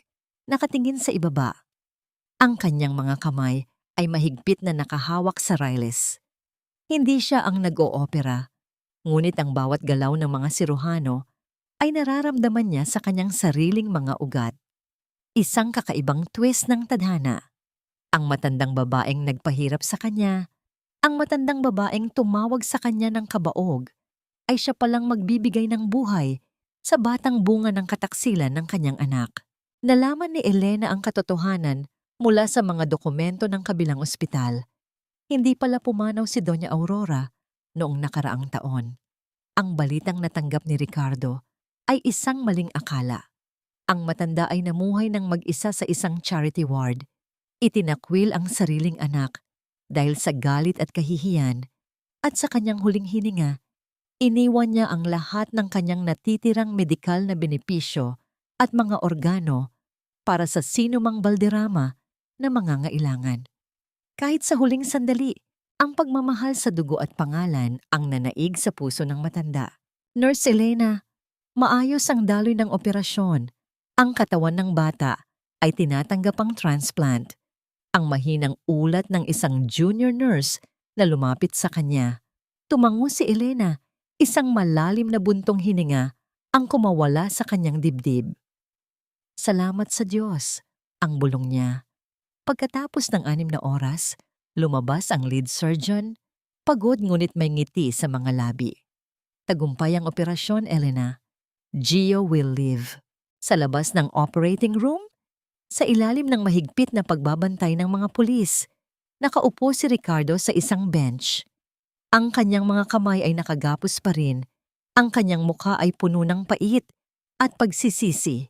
nakatingin sa ibaba. Ang kanyang mga kamay ay mahigpit na nakahawak sa riles. Hindi siya ang nag-oopera, ngunit ang bawat galaw ng mga siruhano ay nararamdaman niya sa kanyang sariling mga ugat. Isang kakaibang twist ng tadhana. Ang matandang babaeng nagpahirap sa kanya, ang matandang babaeng tumawag sa kanya ng kabaog, ay siya palang magbibigay ng buhay sa batang bunga ng kataksilan ng kanyang anak. Nalaman ni Elena ang katotohanan mula sa mga dokumento ng kabilang ospital. Hindi pala pumanaw si Doña Aurora noong nakaraang taon. Ang balitang natanggap ni Ricardo ay isang maling akala. Ang matanda ay namuhay ng mag-isa sa isang charity ward. Itinakwil ang sariling anak dahil sa galit at kahihiyan, at sa kanyang huling hininga, iniwan niya ang lahat ng kanyang natitirang medikal na benepisyo at mga organo para sa sinumang Valderrama na mangangailangan. Kahit sa huling sandali, ang pagmamahal sa dugo at pangalan ang nanaig sa puso ng matanda. Nurse Elena, maayos ang daloy ng operasyon. Ang katawan ng bata ay tinatanggap ang transplant. Ang mahinang ulat ng isang junior nurse na lumapit sa kanya. Tumango si Elena, isang malalim na buntong hininga ang kumawala sa kanyang dibdib. Salamat sa Diyos, ang bulong niya. Pagkatapos ng 6 na oras, lumabas ang lead surgeon, pagod ngunit may ngiti sa mga labi. Tagumpay ang operasyon, Elena. Gio will live. Sa labas ng operating room, sa ilalim ng mahigpit na pagbabantay ng mga pulis, nakaupo si Ricardo sa isang bench. Ang kanyang mga kamay ay nakagapos pa rin, ang kanyang mukha ay puno ng pait at pagsisisi.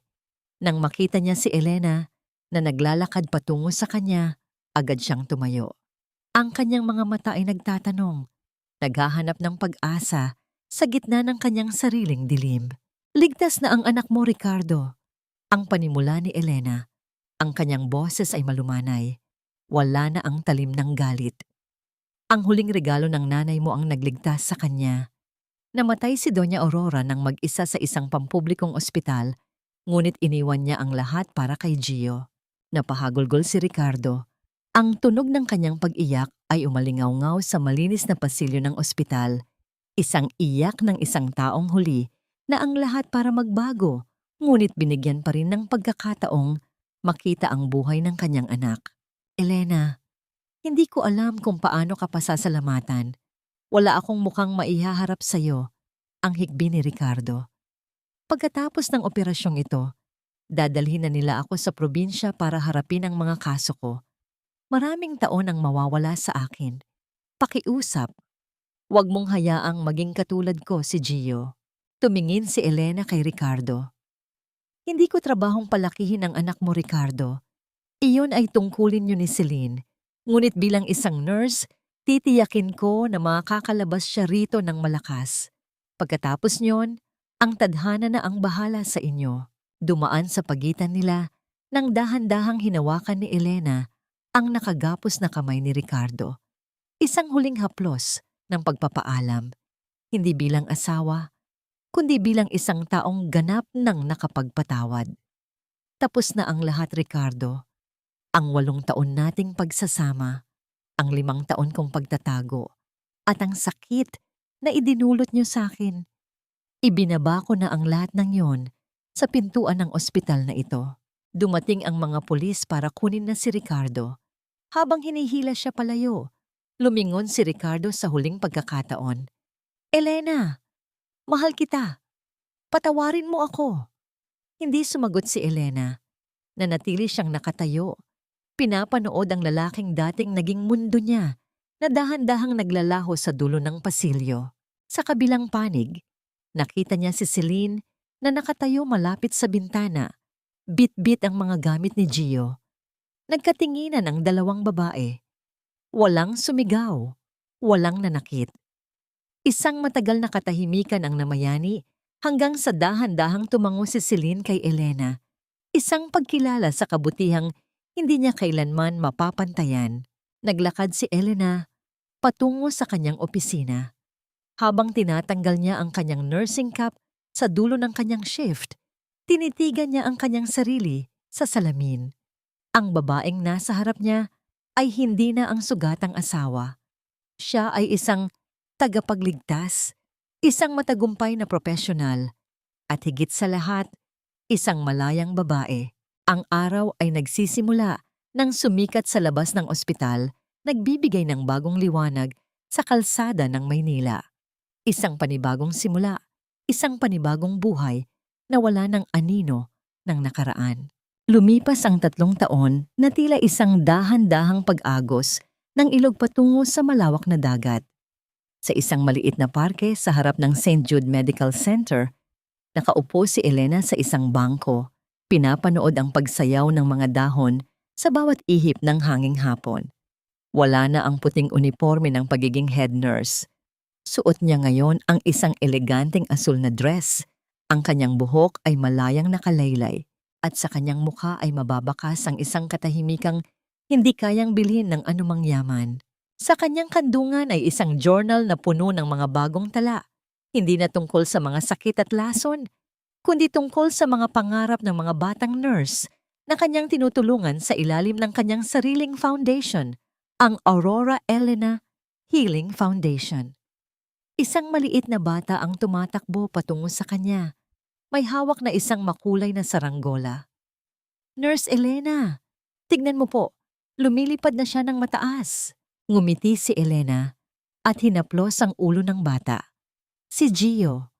Nang makita niya si Elena na naglalakad patungo sa kanya, agad siyang tumayo. Ang kanyang mga mata ay nagtatanong, naghahanap ng pag-asa sa gitna ng kanyang sariling dilim. Ligtas na ang anak mo, Ricardo. Ang panimula ni Elena. Ang kanyang boses ay malumanay. Wala na ang talim ng galit. Ang huling regalo ng nanay mo ang nagligtas sa kanya. Namatay si Doña Aurora nang mag-isa sa isang pampublikong ospital, ngunit iniwan niya ang lahat para kay Gio. Napahagulgol si Ricardo. Ang tunog ng kanyang pag-iyak ay umalingaw-ngaw sa malinis na pasilyo ng ospital. Isang iyak ng isang taong huli na ang lahat para magbago, ngunit binigyan pa rin ng pagkakataong makita ang buhay ng kanyang anak. Elena, hindi ko alam kung paano ka pasasalamatan, Wala akong mukhang maihaharap sa'yo, ang hikbi ni Ricardo. Pagkatapos ng operasyong ito, dadalhin na nila ako sa probinsya para harapin ang mga kaso ko. Maraming taon ang mawawala sa akin. Pakiusap, huwag mong hayaang maging katulad ko si Gio. Tumingin si Elena kay Ricardo. Hindi ko trabahong palakihin ang anak mo, Ricardo. Iyon ay tungkulin niyo ni Celine. Ngunit bilang isang nurse, titiyakin ko na makakalabas siya rito ng malakas. Pagkatapos niyon, ang tadhana na ang bahala sa inyo. Dumaan sa pagitan nila nang dahan-dahang hinawakan ni Elena ang nakagapos na kamay ni Ricardo. Isang huling haplos ng pagpapaalam, hindi bilang asawa, kundi bilang isang taong ganap ng nakapagpatawad. Tapos na ang lahat, Ricardo. Ang 8 taon nating pagsasama, ang 5 taon kong pagtatago, at ang sakit na idinulot niyo sa akin. Ibinaba ko na ang lahat ng yon sa pintuan ng ospital na ito. Dumating ang mga pulis para kunin na si Ricardo. Habang hinihila siya palayo, lumingon si Ricardo sa huling pagkakataon. Elena, mahal kita. Patawarin mo ako. Hindi sumagot si Elena. Nanatili siyang nakatayo. Pinapanood ang lalaking dating naging mundo niya na dahan-dahang naglalaho sa dulo ng pasilyo. Sa kabilang panig, nakita niya si Celine na nakatayo malapit sa bintana. Bit-bit ang mga gamit ni Gio. Nagkatinginan ang 2 babae. Walang sumigaw, walang nanakit. Isang matagal na katahimikan ang namayani hanggang sa dahan-dahang tumango si Celine kay Elena. Isang pagkilala sa kabutihang hindi niya kailanman mapapantayan. Naglakad si Elena patungo sa kanyang opisina. Habang tinatanggal niya ang kanyang nursing cap sa dulo ng kanyang shift, tinitigan niya ang kanyang sarili sa salamin. Ang babaeng nasa harap niya ay hindi na ang sugatang asawa. Siya ay isang tagapagligtas, isang matagumpay na profesional, at higit sa lahat, isang malayang babae. Ang araw ay nagsisimula nang sumikat sa labas ng ospital, nagbibigay ng bagong liwanag sa kalsada ng Maynila. Isang panibagong simula, isang panibagong buhay na wala ng anino ng nakaraan. Lumipas ang 3 taon na tila isang dahan-dahang pag-agos ng ilog patungo sa malawak na dagat. Sa isang maliit na parke sa harap ng St. Jude Medical Center, nakaupo si Elena sa isang bangko. Pinapanood ang pagsayaw ng mga dahon sa bawat ihip ng hanging hapon. Wala na ang puting uniforme ng pagiging head nurse. Suot niya ngayon ang isang eleganteng asul na dress. Ang kanyang buhok ay malayang nakalaylay at sa kanyang mukha ay mababakas ang isang katahimikang hindi kayang bilhin ng anumang yaman. Sa kanyang kandungan ay isang journal na puno ng mga bagong tala. Hindi na tungkol sa mga sakit at lason, kundi tungkol sa mga pangarap ng mga batang nurse na kanyang tinutulungan sa ilalim ng kanyang sariling foundation, ang Aurora Elena Healing Foundation. Isang maliit na bata ang tumatakbo patungo sa kanya. May hawak na isang makulay na saranggola. Nurse Elena, tignan mo po, lumilipad na siya ng mataas. Ngumiti si Elena at hinaplos ang ulo ng bata. Si Gio.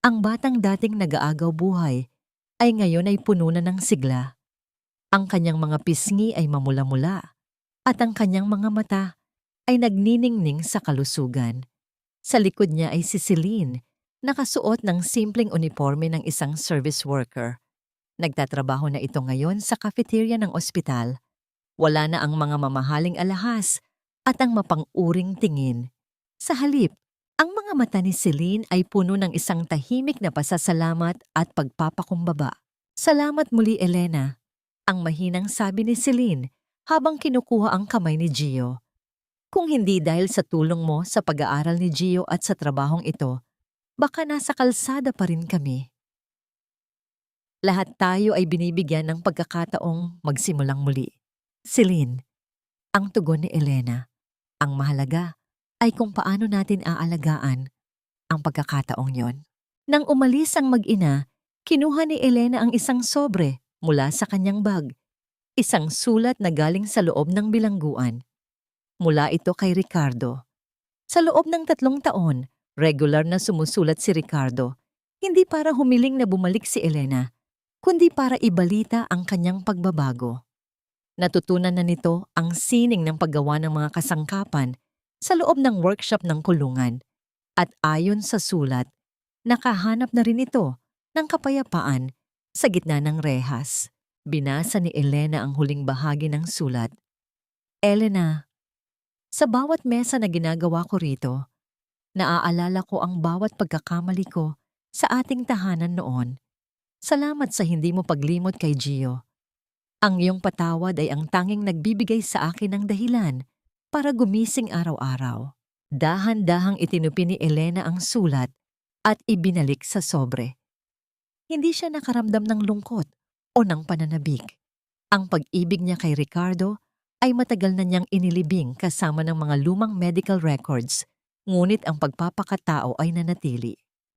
Ang batang dating nag-aagaw buhay ay ngayon ay puno na ng sigla. Ang kanyang mga pisngi ay mamula-mula at ang kanyang mga mata ay nagniningning sa kalusugan. Sa likod niya ay si Celine, nakasuot ng simpleng uniforme ng isang service worker. Nagtatrabaho na ito ngayon sa cafeteria ng ospital. Wala na ang mga mamahaling alahas at ang mapang-uring tingin. Sa halip, ang mga mata ni Celine ay puno ng isang tahimik na pasasalamat at pagpapakumbaba. Salamat muli, Elena, ang mahinang sabi ni Celine habang kinukuha ang kamay ni Gio. Kung hindi dahil sa tulong mo sa pag-aaral ni Gio at sa trabahong ito, baka nasa kalsada pa rin kami. Lahat tayo ay binibigyan ng pagkakataong magsimulang muli. Celine, ang tugon ni Elena. Ang mahalaga ay kung paano natin aalagaan ang pagkakataong yon. Nang umalis ang mag-ina, kinuha ni Elena ang isang sobre mula sa kanyang bag. Isang sulat na galing sa loob ng bilangguan. Mula ito kay Ricardo. Sa loob ng 3 taon, regular na sumusulat si Ricardo, hindi para humiling na bumalik si Elena, kundi para ibalita ang kanyang pagbabago. Natutunan na nito ang sining ng paggawa ng mga kasangkapan sa loob ng workshop ng kulungan at ayon sa sulat, nakahanap na rin ito ng kapayapaan sa gitna ng rehas. Binasa ni Elena ang huling bahagi ng sulat. Elena, sa bawat mesa na ginagawa ko rito, naaalala ko ang bawat pagkakamali ko sa ating tahanan noon. Salamat sa hindi mo paglimot kay Gio. Ang iyong patawad ay ang tanging nagbibigay sa akin ng dahilan para gumising araw-araw. Dahan-dahang itinupi ni Elena ang sulat at ibinalik sa sobre. Hindi siya nakaramdam ng lungkot o ng pananabik. Ang pag-ibig niya kay Ricardo ay matagal na niyang inilibing kasama ng mga lumang medical records, ngunit ang pagpapakatao ay nanatili.